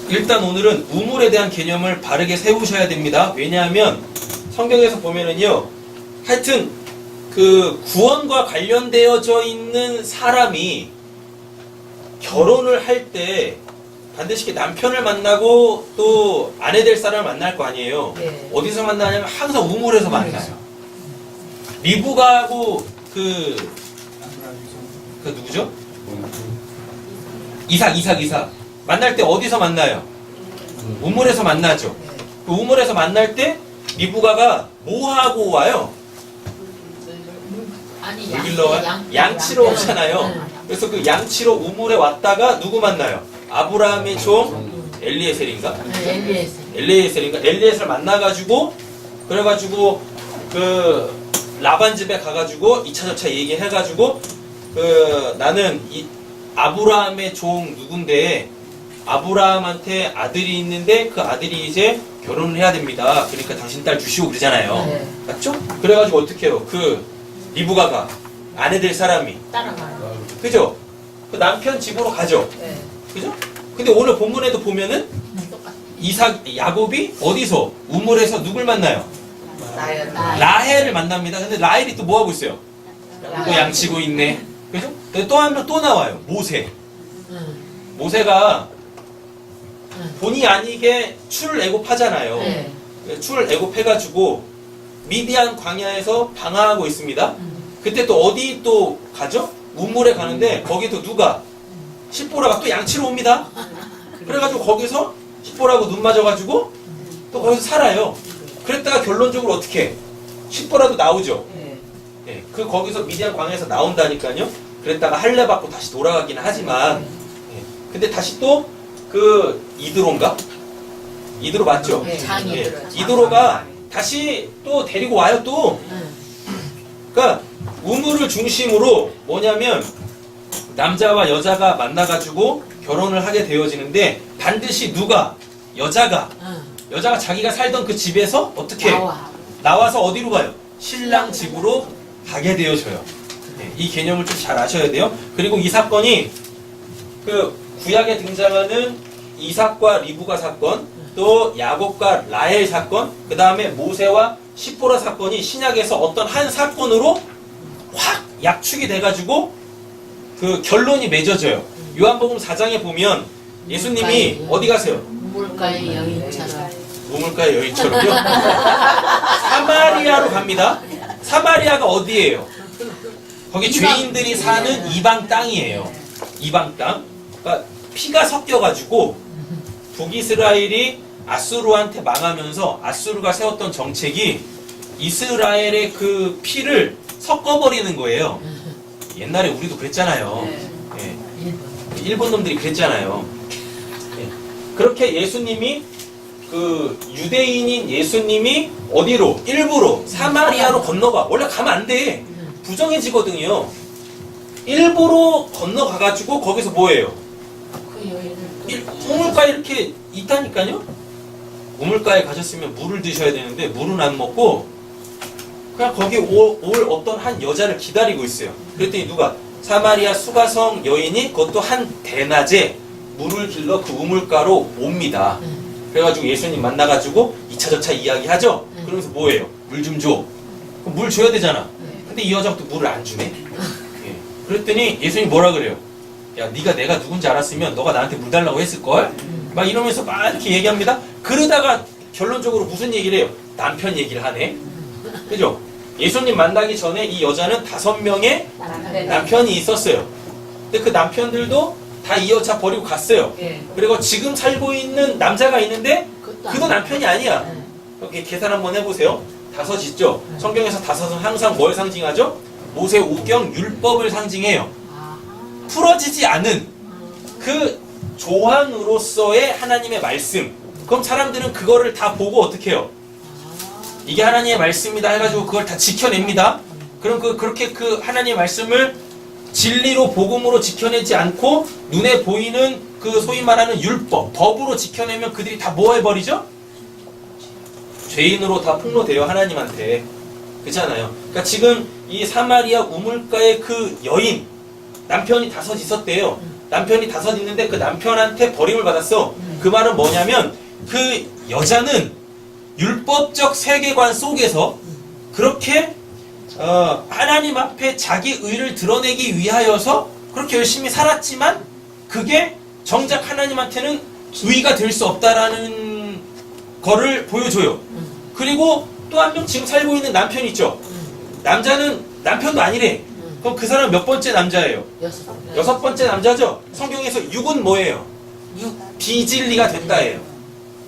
일단 오늘은 우물에 대한 개념을 바르게 세우셔야 됩니다. 왜냐하면 성경에서 보면은요, 하여튼 그 구원과 관련되어져 있는 사람이 결혼을 할 때 반드시 남편을 만나고 또 아내 될 사람을 만날 거 아니에요. 네. 어디서 만나냐면 항상 우물에서 만나요. 리브가하고 그 누구죠? 이삭 만날 때 어디서 만나요? 우물에서 만나죠. 그 우물에서 만날 때 리브가가 뭐 하고 와요? 아니, 양치러 오잖아요. 그래서 그 양치러 우물에 왔다가 누구 만나요? 아브라함의 종 엘리에셀인가? 엘리에셀을 만나가지고 그래가지고 그 라반 집에 가가지고 2차 저차 얘기해가지고 그 나는 이 아브라함의 종 누군데 아브라함한테 아들이 있는데 그 아들이 이제 결혼을 해야 됩니다. 그러니까 당신 딸 주시오 그러잖아요. 네. 맞죠? 그래가지고 어떻게 해요? 그 리브가가 아내 될 사람이 따라가요. 그죠? 그 남편 집으로 가죠. 네. 그죠? 근데 오늘 본문에도 보면은 똑같아. 야곱이 어디서 우물에서 누굴 만나요? 라헬을 만납니다. 근데 라헬이 또 뭐 하고 있어요? 또 양치고 있네. 그죠? 근데 또 한 명 또 나와요. 모세. 모세가 본의 아니게 출을 애굽하잖아요. 네. 출을 애굽해가지고 미디안 광야에서 방황하고 있습니다. 그때 또 어디 또 가죠? 우물에 가는데 거기 또 누가? 십보라가 또 양치러 옵니다. 그래가지고 거기서 십보라하고 눈 맞아가지고 또 거기서 살아요. 그랬다가 결론적으로 어떻게? 십보라도 나오죠. 네, 그 거기서 미디안 광야에서 나온다니까요. 그랬다가 할례 받고 다시 돌아가기는 하지만, 네, 근데 다시 또 그 이드로인가? 이드로 맞죠? 네, 네, 이드로가 다시 또 데리고 와요 또. 그러니까 우물을 중심으로 뭐냐면 남자와 여자가 만나가지고 결혼을 하게 되어지는데 반드시 누가? 여자가 자기가 살던 그 집에서 어떻게? 나와서 어디로 가요? 신랑 집으로 가게 되어져요. 네, 이 개념을 좀 잘 아셔야 돼요. 그리고 이 사건이 그 구약에 등장하는 이삭과 리브가 사건, 또 야곱과 라헬 사건, 그 다음에 모세와 십보라 사건이 신약에서 어떤 한 사건으로 확 약축이 돼가지고 그 결론이 맺어져요. 요한복음 4장에 보면 예수님이 어디 가세요? 우물가의 여인처럼. 우물가의 여인처럼요? 사마리아로 갑니다. 사마리아가 어디예요? 거기 죄인들이 사는 이방 땅이에요. 이방 땅. 그러니까 피가 섞여가지고 북이스라엘이 아수르한테 망하면서 아수르가 세웠던 정책이 이스라엘의 그 피를 섞어버리는 거예요. 옛날에 우리도 그랬잖아요. 네. 일본 놈들이 그랬잖아요. 네. 그렇게 예수님이 그 유대인인 예수님이 어디로? 일부러 사마리아로 건너가. 원래 가면 안 돼. 부정해지거든요. 일부러 건너가가지고 거기서 뭐예요? 그 여인을 우물가에 이렇게 있다니까요? 우물가에 가셨으면 물을 드셔야 되는데 물은 안 먹고 그냥 거기 올 어떤 한 여자를 기다리고 있어요. 그랬더니 누가? 사마리아 수가성 여인이 그것도 한 대낮에 물을 길러 그 우물가로 옵니다. 그래가지고 예수님 만나가지고 2차 저차 이야기하죠? 그러면서 뭐예요? 물 좀 줘. 그럼 물 줘야 되잖아. 근데 이 여자가 또 물을 안 주네? 예. 그랬더니 예수님 뭐라 그래요? 야, 네가 내가 누군지 알았으면 너가 나한테 물 달라고 했을걸? 막 이러면서 막 이렇게 얘기합니다. 그러다가 결론적으로 무슨 얘기를 해요? 남편 얘기를 하네. 그죠? 예수님 만나기 전에 이 여자는 5명의 남편이 있었어요. 근데 그 남편들도 다 이 여자 버리고 갔어요. 그리고 지금 살고 있는 남자가 있는데 그도 남편이 아니야. 이렇게 계산 한번 해보세요. 5 있죠? 성경에서 5은 항상 뭘 상징하죠? 모세 오경 율법을 상징해요. 풀어지지 않은 그 조항으로서의 하나님의 말씀. 그럼 사람들은 그거를 다 보고 어떻게 해요? 이게 하나님의 말씀이다 해가지고 그걸 다 지켜냅니다. 그럼 그렇게 그 하나님의 말씀을 진리로 복음으로 지켜내지 않고 눈에 보이는 그 소위 말하는 율법, 법으로 지켜내면 그들이 다 뭐 해버리죠? 죄인으로 다 폭로돼요, 하나님한테. 그렇잖아요. 그러니까 지금 이 사마리아 우물가의 그 여인, 남편이 5 있었대요. 남편이 5 있는데 그 남편한테 버림을 받았어. 그 말은 뭐냐면 그 여자는 율법적 세계관 속에서 그렇게 하나님 앞에 자기 의를 드러내기 위하여서 그렇게 열심히 살았지만 그게 정작 하나님한테는 의가 될 수 없다라는 거를 보여줘요. 그리고 또 한 명 지금 살고 있는 남편 있죠. 남자는 남편도 아니래. 그럼 그 사람 몇 번째 남자예요? 6번째 남자죠. 성경에서 6은 뭐예요? 비진리가 됐다예요.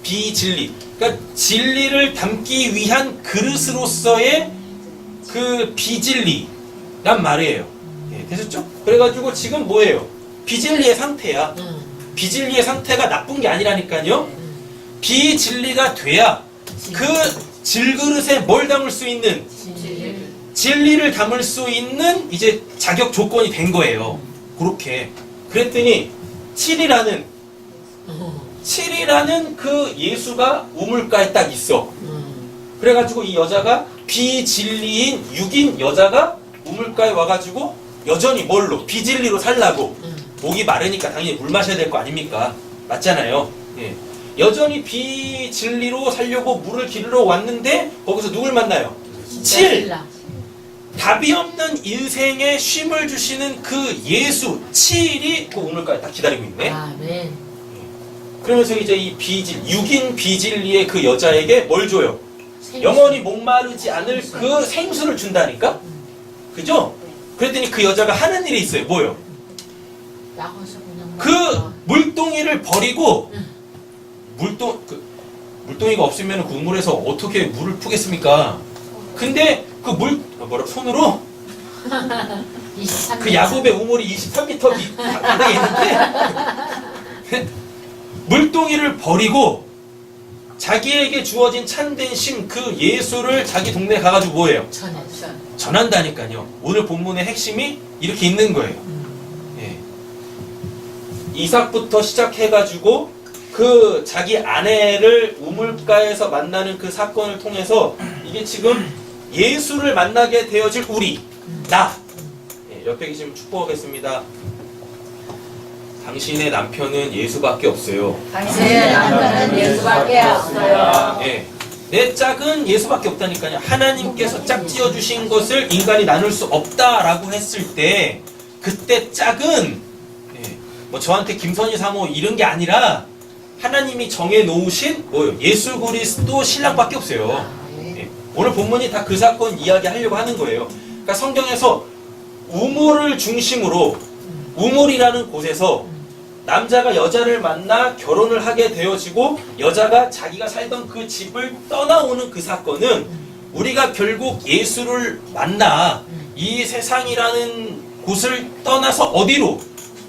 비진리. 그러니까 진리를 담기 위한 그릇으로서의 그 비진리란 말이에요. 예, 되셨죠? 그래가지고 지금 뭐예요? 비진리의 상태야. 비진리의 상태가 나쁜 게 아니라니까요. 비진리가 돼야 그 질그릇에 뭘 담을 수 있는 진리를 담을 수 있는 이제 자격 조건이 된 거예요. 그렇게. 그랬더니 7이라는 그 예수가 우물가에 딱 있어. 그래가지고 이 여자가 비진리인 6인 여자가 우물가에 와가지고 여전히 뭘로? 비진리로 살라고. 목이 마르니까 당연히 물 마셔야 될 거 아닙니까? 맞잖아요. 예. 여전히 비진리로 살려고 물을 기르러 왔는데 거기서 누굴 만나요? 7. 답이 없는 인생에 쉼을 주시는 그 예수 7이 그 우물가에 딱 기다리고 있네. 아멘. 그러면서 이제 이 6인 비진리의 그 여자에게 뭘 줘요? 영원히 목마르지 않을 그 생수를 준다니까? 그죠? 그랬더니 그 여자가 하는 일이 있어요. 뭐요? 그 물동이를 버리고 물동이가 없으면 그 우물에서 어떻게 물을 푸겠습니까? 근데 그 손으로 그 야곱의 우물이 23m 바닥에 있는데 물동이를 버리고 자기에게 주어진 참된 심 그 예수를 자기 동네에 가가지고 뭐예요? 전한다니까요. 오늘 본문의 핵심이 이렇게 있는 거예요. 예. 이삭부터 시작해가지고 그 자기 아내를 우물가에서 만나는 그 사건을 통해서 이게 지금 예수를 만나게 되어질 우리, 나. 예, 옆에 계시면 축복하겠습니다. 당신의 남편은 예수밖에 없어요. 당신의 남편은 예수밖에 없어요. 예. 내 짝은 예수밖에 없다니까요. 하나님께서 짝 지어주신 것을 인간이 나눌 수 없다라고 했을 때 그때 짝은 뭐 저한테 김선희 사모 이런 게 아니라 하나님이 정해놓으신 뭐요? 예수 그리스도 신랑밖에 없어요. 예. 오늘 본문이 다 그 사건 이야기하려고 하는 거예요. 그러니까 성경에서 우물을 중심으로 우물이라는 곳에서 남자가 여자를 만나 결혼을 하게 되어지고 여자가 자기가 살던 그 집을 떠나오는 그 사건은 우리가 결국 예수를 만나 이 세상이라는 곳을 떠나서 어디로?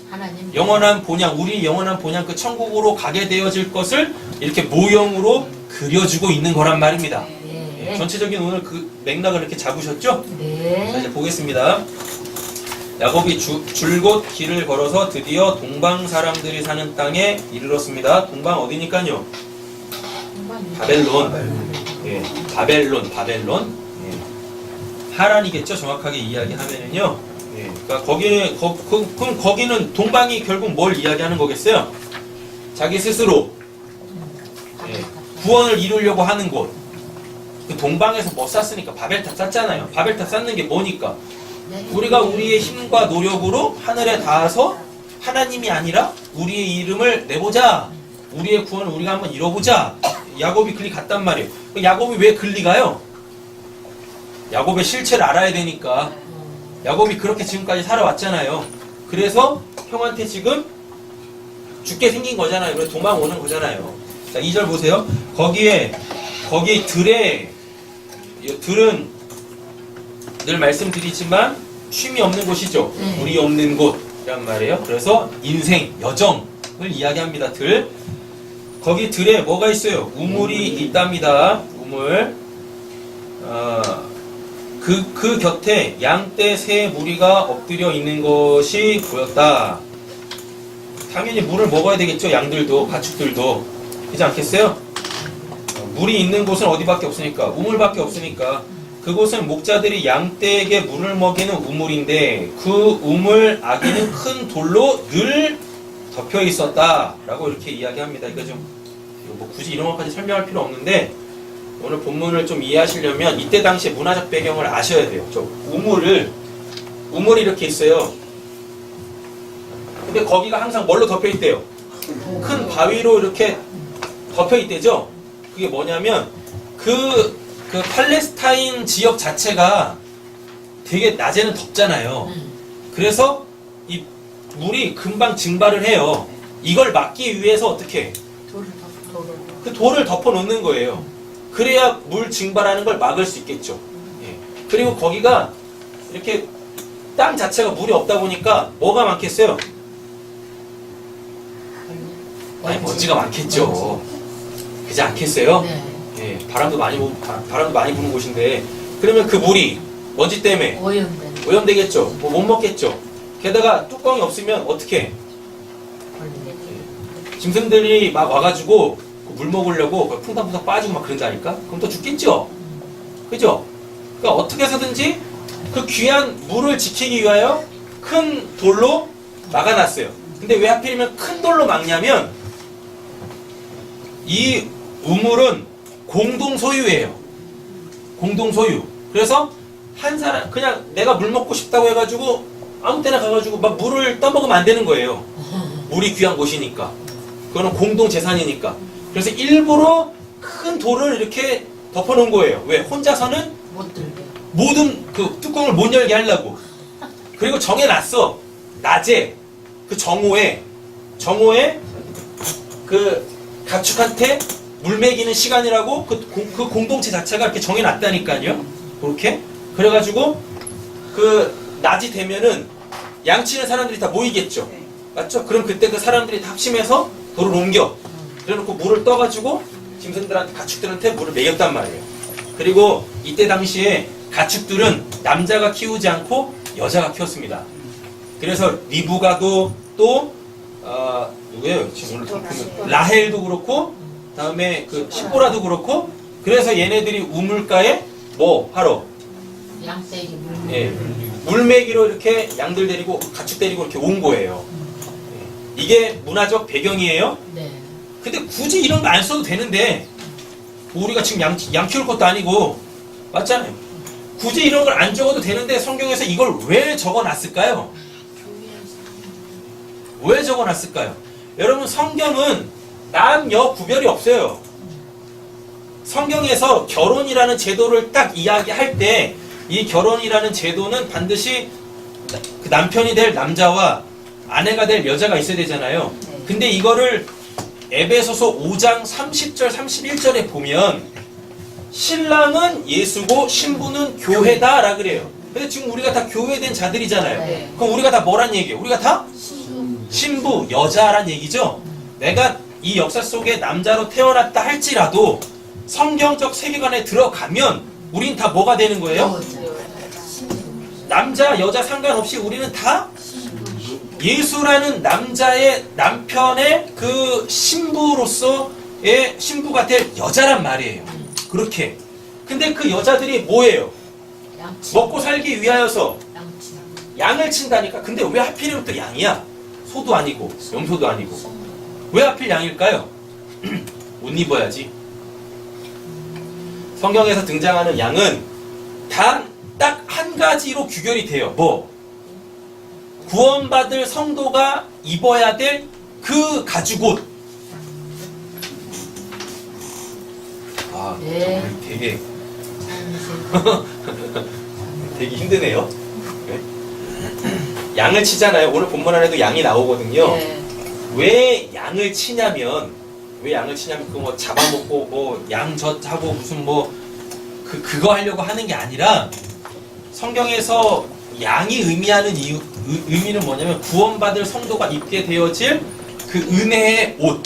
하나님. 영원한 본향, 우리 영원한 본향 그 천국으로 가게 되어질 것을 이렇게 모형으로 그려주고 있는 거란 말입니다. 네. 예, 전체적인 오늘 그 맥락을 이렇게 잡으셨죠? 네. 자, 이제 보겠습니다. 야곱이 줄곧 길을 걸어서 드디어 동방 사람들이 사는 땅에 이르렀습니다. 동방 어디니까요? 바벨론. 예, 바벨론. 예. 하란이겠죠? 정확하게 이야기하면은요. 예, 그러니까 그럼 거기는 동방이 결국 뭘 이야기하는 거겠어요? 자기 스스로 구원을 이루려고 하는 곳. 그 동방에서 뭐 쌌으니까 바벨탑 쌌잖아요. 바벨탑 쌓는 게 뭐니까? 우리가 우리의 힘과 노력으로 하늘에 닿아서 하나님이 아니라 우리의 이름을 내보자. 우리의 구원을 우리가 한번 이뤄보자. 야곱이 글리 갔단 말이에요. 야곱이 왜 글리 가요? 야곱의 실체를 알아야 되니까. 야곱이 그렇게 지금까지 살아왔잖아요. 그래서 형한테 지금 죽게 생긴 거잖아요. 그래서 도망오는 거잖아요. 자, 2절 보세요. 거기 들은 늘 말씀드리지만 쉼이 없는 곳이죠. 물이 없는 곳이란 말이에요. 그래서 인생, 여정을 이야기합니다. 거기 들에 뭐가 있어요? 우물이 있답니다. 우물. 그 곁에 양떼 새 무리가 엎드려 있는 것이 보였다. 당연히 물을 먹어야 되겠죠. 양들도, 가축들도. 그렇지 않겠어요? 물이 있는 곳은 어디밖에 없으니까, 우물밖에 없으니까. 그곳은 목자들이 양떼에게 물을 먹이는 우물인데 그 우물 아기는 큰 돌로 늘 덮여 있었다라고 이렇게 이야기합니다. 이거 좀 뭐 굳이 이런 것까지 설명할 필요 없는데 오늘 본문을 좀 이해하시려면 이때 당시의 문화적 배경을 아셔야 돼요. 저 우물이 이렇게 있어요. 근데 거기가 항상 뭘로 덮여 있대요? 큰 바위로 이렇게 덮여 있대죠. 그게 뭐냐면 그 팔레스타인 지역 자체가 되게 낮에는 덥잖아요. 그래서 이 물이 금방 증발을 해요. 이걸 막기 위해서 어떻게? 그 돌을 덮어 놓는 거예요. 그래야 물 증발하는 걸 막을 수 있겠죠. 예. 그리고 거기가 이렇게 땅 자체가 물이 없다 보니까 뭐가 많겠어요? 아니 먼지가 많겠죠. 그렇지 않겠어요? 네. 예, 바람도 많이 부는 곳인데 그러면 그 물이 먼지 때문에 오염되겠죠. 뭐 못 먹겠죠. 게다가 뚜껑이 없으면 어떻게? 짐승들이 막 와가지고 그 물 먹으려고 풍덩풍덩 빠지고 막 그런다니까? 그럼 또 죽겠죠? 그죠? 그러니까 어떻게 해서든지 그 귀한 물을 지키기 위하여 큰 돌로 막아놨어요. 근데 왜 하필이면 큰 돌로 막냐면 이 우물은 공동 소유예요. 공동 소유. 그래서 한 사람 그냥 내가 물 먹고 싶다고 해가지고 아무 때나 가가지고 막 물을 떠먹으면 안 되는 거예요. 물이 귀한 곳이니까. 그거는 공동 재산이니까. 그래서 일부러 큰 돌을 이렇게 덮어놓은 거예요. 왜? 혼자서는 못 들게. 모든 그 뚜껑을 못 열게 하려고. 그리고 정해놨어. 낮에 그 정오에 그 가축한테 물 먹이는 시간이라고 그 공동체 자체가 이렇게 정해놨다니까요. 그렇게. 그래가지고 그 낮이 되면은 양치는 사람들이 다 모이겠죠. 맞죠? 그럼 그때 그 사람들이 다 합심해서 돌을 옮겨. 그래놓고 물을 떠가지고 짐승들한테 가축들한테 물을 먹였단 말이에요. 그리고 이때 당시에 가축들은 남자가 키우지 않고 여자가 키웠습니다. 그래서 리브가도 또 누구예요? 지금 오늘 보면 라헬도 그렇고 다음에 그 시보라도 그렇고 그래서 얘네들이 우물가에 뭐 하러 양떼기 물. 예, 물매기로 이렇게 양들 데리고 가축 데리고 이렇게 온 거예요. 예, 이게 문화적 배경이에요. 네. 근데 굳이 이런 거 안 써도 되는데 우리가 지금 양 키울 것도 아니고 맞잖아요. 굳이 이런 걸 안 적어도 되는데 성경에서 이걸 왜 적어놨을까요? 왜 적어놨을까요? 여러분 성경은 남녀 구별이 없어요. 성경에서 결혼이라는 제도를 딱 이야기할 때 이 결혼이라는 제도는 반드시 그 남편이 될 남자와 아내가 될 여자가 있어야 되잖아요. 근데 이거를 에베소서 5장 30절 31절에 보면 신랑은 예수고 신부는 교회다라 그래요. 근데 지금 우리가 다 교회된 자들이잖아요. 네. 그럼 우리가 다 뭐란 얘기예요? 우리가 다 신부, 여자란 얘기죠. 내가 이 역사 속에 남자로 태어났다 할지라도 성경적 세계관에 들어가면 우린 다 뭐가 되는 거예요? 남자, 여자 상관없이 우리는 다 예수라는 남자의 남편의 그 신부로서의 신부가 될 여자란 말이에요. 그렇게. 근데 그 여자들이 뭐예요? 양치. 먹고 살기 위하여서 양치. 양을 친다니까. 근데 왜 하필이면 또 양이야? 소도 아니고 염소도 아니고. 왜 하필 양일까요? 옷 입어야지. 성경에서 등장하는 양은 단 딱 한 가지로 규결이 돼요. 뭐? 구원받을 성도가 입어야 될 그 가죽옷. 아, 네. 되게 되게 힘드네요. 네? 양을 치잖아요. 오늘 본문 안에도 양이 나오거든요. 네. 왜 양을 치냐면 그 뭐 잡아먹고 뭐 양젖하고 무슨 뭐 그거 하려고 하는 게 아니라 성경에서 양이 의미하는 의미는 뭐냐면 구원받을 성도가 입게 되어질 그 은혜의 옷.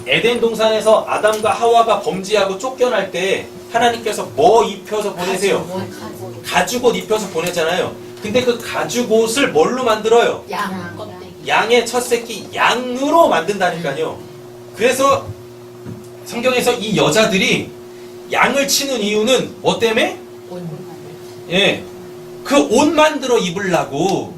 에덴 동산에서 아담과 하와가 범죄하고 쫓겨날 때 하나님께서 뭐 입혀서 보내세요? 가죽옷 입혀서 보내잖아요. 근데 그 가죽옷을 뭘로 만들어요? 양 껍데기. 양의 첫 새끼 양으로 만든다니까요. 그래서 성경에서 이 여자들이 양을 치는 이유는 뭐 때문에? 온. 예, 그 옷 만들어 입으려고.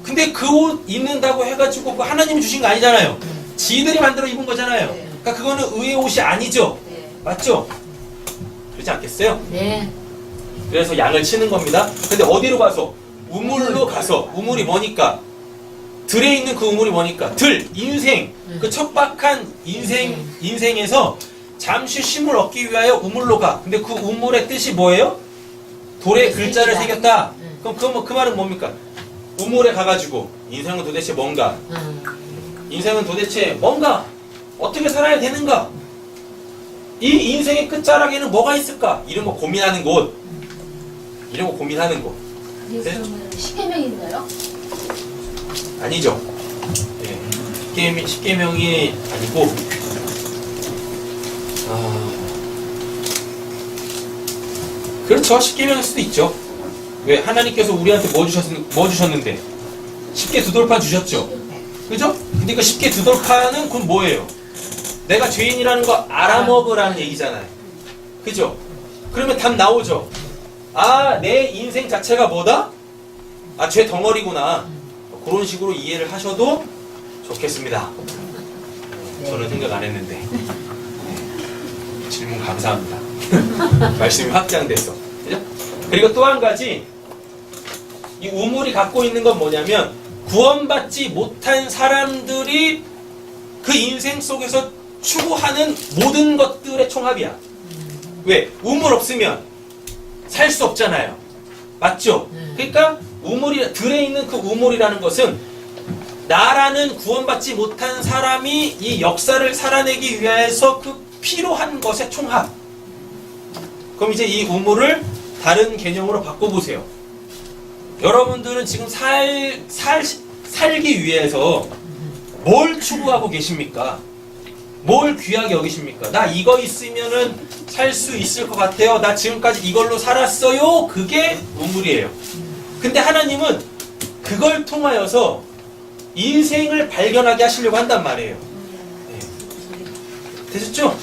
근데 그 옷 입는다고 해가지고 그 하나님이 주신 거 아니잖아요. 지들이 만들어 입은 거잖아요. 그러니까 그거는 의의 옷이 아니죠. 맞죠? 그렇지 않겠어요? 네. 그래서 양을 치는 겁니다. 근데 어디로 가서? 우물로 가서. 우물이 뭐니까? 들에 있는 그 우물이 뭐니까? 들, 인생. 그 척박한 인생에서 잠시 쉼을 얻기 위하여 우물로 가. 근데 그 우물의 뜻이 뭐예요? 돌에 글자를 새겼다. 그럼 그 말은 뭡니까? 우물에 가가지고 인생은 도대체 뭔가? 인생은 도대체 뭔가? 어떻게 살아야 되는가? 이 인생의 끝자락에는 뭐가 있을까? 이런 거 고민하는 곳. 이런 거 고민하는 곳. 그러면 십계명인가요? 아니죠. 예. 십계명이 아니고, 그렇죠. 십계명일 수도 있죠. 왜? 하나님께서 우리한테 뭐 주셨는데? 십계 두 돌판 주셨죠. 그죠? 근데 그 십계 두 돌판은 그건 뭐예요? 내가 죄인이라는 거 알아먹으라는 얘기잖아요. 그죠? 그러면 답 나오죠. 아, 내 인생 자체가 뭐다? 아, 죄 덩어리구나. 그런 식으로 이해를 하셔도 좋겠습니다. 저는 생각 안 했는데. 질문 감사합니다. 말씀이 확장돼서. 그죠? 그리고 또 한 가지, 이 우물이 갖고 있는 건 뭐냐면, 구원받지 못한 사람들이 그 인생 속에서 추구하는 모든 것들의 총합이야. 왜? 우물 없으면 살 수 없잖아요. 맞죠? 그러니까 들에 있는 그 우물이라는 것은 나라는 구원받지 못한 사람이 이 역사를 살아내기 위해서 그 필요한 것의 총합. 그럼 이제 이 우물을 다른 개념으로 바꿔보세요. 여러분들은 지금 살기 위해서 뭘 추구하고 계십니까? 뭘 귀하게 여기십니까? 나 이거 있으면은 살 수 있을 것 같아요. 나 지금까지 이걸로 살았어요. 그게 우물이에요. 근데 하나님은 그걸 통하여서 인생을 발견하게 하시려고 한단 말이에요. 네. 되셨죠?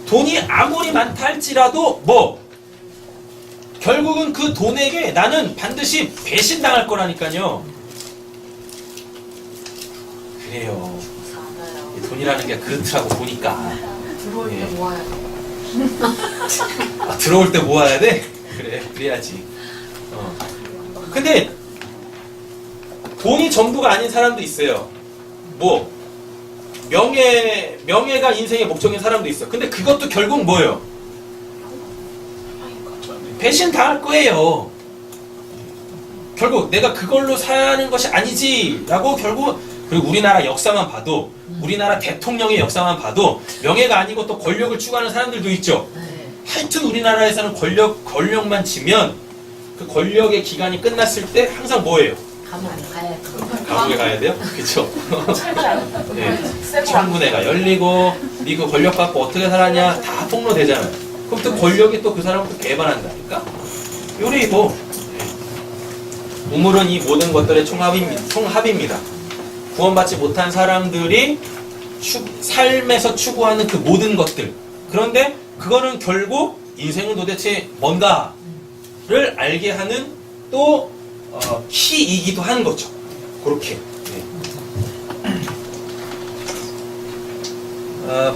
돈이 아무리 많다 할지라도 결국은 그 돈에게 나는 반드시 배신당할 거라니까요. 그래요. 돈이라는 게 그렇더라고 보니까. 들어올 때 모아야 돼. 들어올 때 모아야 돼? 그래, 그래야지. 근데 돈이 전부가 아닌 사람도 있어요. 명예가 인생의 목적인 사람도 있어. 근데 그것도 결국 뭐예요? 배신 당할 거예요. 결국 내가 그걸로 사는 것이 아니지라고 결국. 그리고 우리나라 역사만 봐도, 우리나라 대통령의 역사만 봐도 명예가 아니고 또 권력을 추구하는 사람들도 있죠. 하여튼 우리나라에서는 권력만 지면 그 권력의 기간이 끝났을 때 항상 뭐예요? 감옥에 가야 돼. 감옥에 가야 돼요? 그쵸? 네. 청문회가 열리고 니 그 권력 갖고 어떻게 살았냐 다 폭로되잖아요. 그럼 또 권력이 또 그 사람을 또 배반한다니까? 요리고 우물은 이 모든 것들의 총합입니다. 구원받지 못한 사람들이 삶에서 추구하는 그 모든 것들. 그런데 그거는 결국 인생은 도대체 뭔가를 알게 하는 또 키이기도 하는 거죠. 그렇게.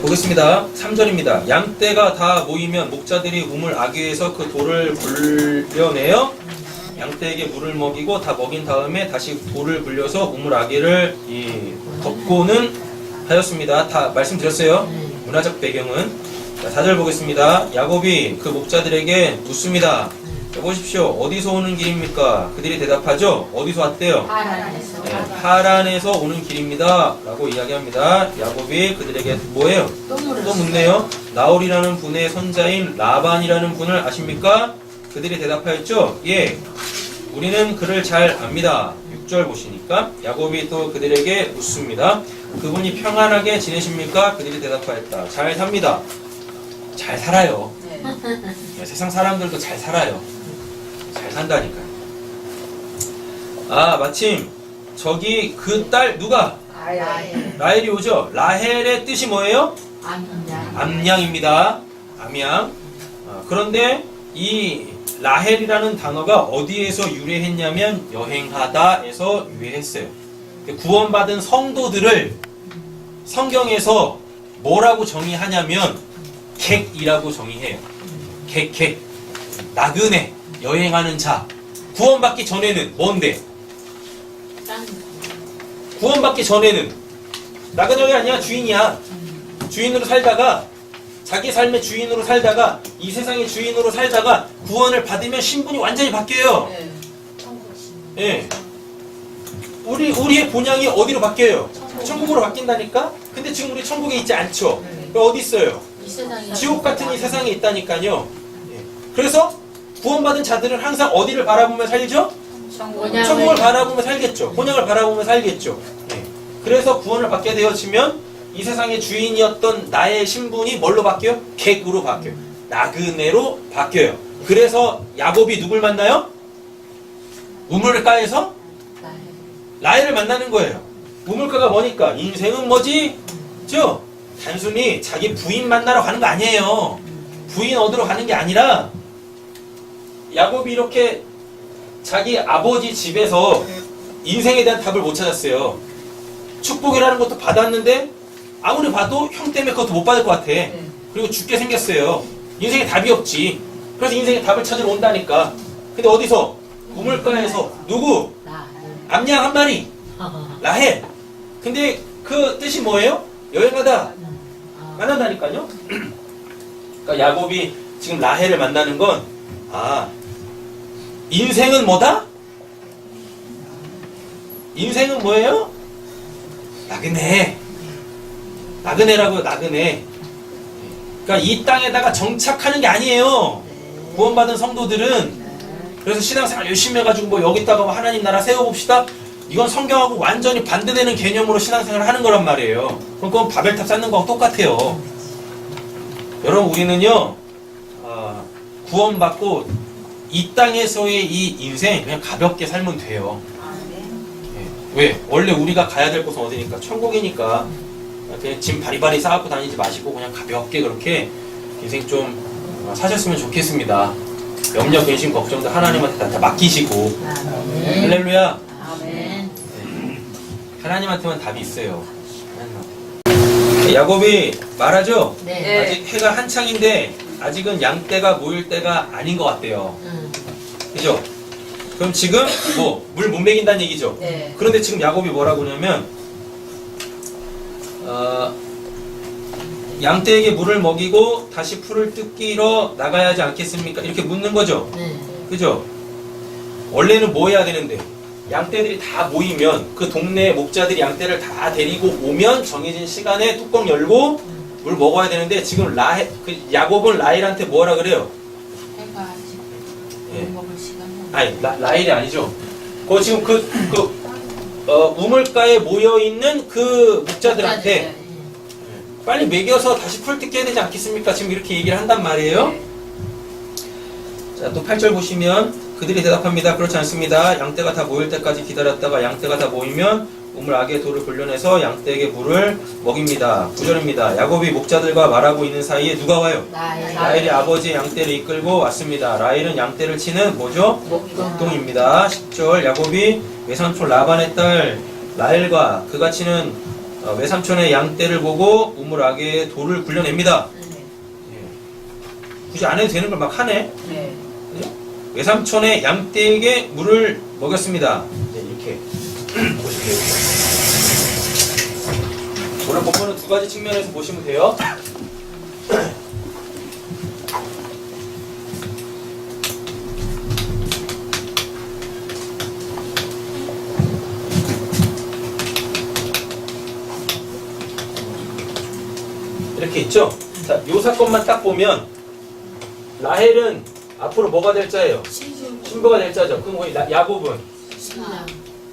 보겠습니다. 3절입니다. 양떼가 다 모이면 목자들이 우물 아귀에서 그 돌을 굴려내어 양떼에게 물을 먹이고 다 먹인 다음에 다시 돌을 굴려서 우물 아귀를 덮고는 하였습니다. 다 말씀드렸어요. 문화적 배경은. 자, 4절 보겠습니다. 야곱이 그 목자들에게 묻습니다. 자, 보십시오. 어디서 오는 길입니까? 그들이 대답하죠. 어디서 왔대요? 하란에서. 네, 하란에서 오는 길입니다. 라고 이야기합니다. 야곱이 그들에게 뭐예요? 또 또 묻네요. 나홀이라는 분의 손자인 라반이라는 분을 아십니까? 그들이 대답하였죠. 예, 우리는 그를 잘 압니다. 6절 보시니까 야곱이 또 그들에게 묻습니다. 그분이 평안하게 지내십니까? 그들이 대답하였다. 잘 삽니다. 잘 살아요. 네, 세상 사람들도 잘 살아요. 잘 산다니까요. 마침 저기 그 딸 누가? 라헬이 오죠. 라헬의 뜻이 뭐예요? 암양. 암양입니다. 암양. 그런데 이 라헬이라는 단어가 어디에서 유래했냐면 여행하다에서 유래했어요. 구원받은 성도들을 성경에서 뭐라고 정의하냐면 객이라고 정의해요. 객. 나그네, 여행하는 자. 구원받기 전에는 뭔데? 구원받기 전에는 나그네가 아니야, 주인이야. 주인으로 살다가 자기 삶의 주인으로 살다가 이 세상의 주인으로 살다가 구원을 받으면 신분이 완전히 바뀌어요. 네. 예. 우리의 본향이 어디로 바뀌어요? 천국으로 바뀐다니까? 근데 지금 우리 천국에 있지 않죠? 어디 있어요? 이 세상에 지옥 같은 이 세상에 있다니까요. 예. 그래서 구원받은 자들은 항상 어디를 바라보며 살죠? 천국을 바라보며 살겠죠. 본향을 바라보며 살겠죠. 예. 그래서 구원을 받게 되어지면 이 세상의 주인이었던 나의 신분이 뭘로 바뀌어요? 객으로 바뀌어요. 나그네로 바뀌어요. 그래서 야곱이 누굴 만나요? 우물가에서 라헬을 만나는 거예요. 우물가가 뭐니까? 인생은 뭐지? 죠? 단순히 자기 부인 만나러 가는 거 아니에요. 부인 얻으러 가는 게 아니라 야곱이 이렇게 자기 아버지 집에서 인생에 대한 답을 못 찾았어요. 축복이라는 것도 받았는데 아무리 봐도 형 때문에 그것도 못 받을 것 같아. 그리고 죽게 생겼어요. 인생에 답이 없지. 그래서 인생에 답을 찾으러 온다니까. 근데 어디서? 우물가에서 누구? 암양 한 마리. 라헬. 근데 그 뜻이 뭐예요? 여행하다 만난다니까요. 그러니까 야곱이 지금 라헬을 만나는 건 인생은 뭐다? 인생은 뭐예요? 나그네. 나그네라고요, 나그네. 그러니까 이 땅에다가 정착하는 게 아니에요. 구원받은 성도들은. 그래서 신앙생활 열심히 해가지고 뭐 여기다가 뭐 하나님 나라 세워봅시다. 이건 성경하고 완전히 반대되는 개념으로 신앙생활을 하는 거란 말이에요. 그럼 그건 바벨탑 쌓는 거하고 똑같아요. 여러분, 우리는요, 구원받고 이 땅에서의 이 인생 그냥 가볍게 살면 돼요. 왜? 원래 우리가 가야 될 곳은 어디니까? 천국이니까. 그냥 짐 바리바리 싸갖고 다니지 마시고 그냥 가볍게 그렇게 인생 좀 사셨으면 좋겠습니다. 염려, 근심, 걱정도 하나님한테 다 맡기시고. 할렐루야. 아멘. 하나님한테만 답이 있어요. 야곱이 말하죠? 네. 아직 해가 한창인데 아직은 양떼가 모일 때가 아닌 것 같대요. 그죠? 그럼 지금 뭐 물 못 먹인다는 얘기죠? 네. 그런데 지금 야곱이 뭐라고 하냐면 양떼에게 물을 먹이고 다시 풀을 뜯기러 나가야 하지 않겠습니까? 이렇게 묻는 거죠? 그죠? 원래는 뭐 해야 되는데 양떼들이 다 모이면 그 동네 목자들이 양떼를 다 데리고 오면 정해진 시간에 뚜껑 열고 물 먹어야 되는데 지금 야곱은 라헬한테 뭐라 그래요? 해가 아직 예. 먹을 시간이 아니 라헬이 아니죠. 그 지금 우물가에 모여 있는 그 목자들한테 빨리 먹여서 다시 풀 뜯게 해야 되지 않겠습니까? 지금 이렇게 얘기를 한단 말이에요. 자, 또 8절 보시면 그들이 대답합니다. 그렇지 않습니다. 양떼가 다 모일 때까지 기다렸다가 양떼가 다 모이면 우물 아귀의 돌을 불려내서 양떼에게 물을 먹입니다. 9절입니다. 야곱이 목자들과 말하고 있는 사이에 누가 와요? 라헬이 아버지 양떼를 이끌고 왔습니다. 라헬은 양떼를 치는 뭐죠? 목동입니다. 10절 야곱이 외삼촌 라반의 딸 라헬과 그가 치는 외삼촌의 양떼를 보고 우물 아귀의 돌을 굴려냅니다. 굳이 안 해도 되는 걸 막 하네. 그죠? 외삼촌의 양떼에게 물을 먹였습니다. 이렇게 보시면 돼요. 오늘 본문은 두 가지 측면에서 보시면 돼요. 이렇게 있죠? 자, 요 사건만 딱 보면 라헬은 앞으로 뭐가 될 자예요? 신부가 될 자죠. 그럼 야곱은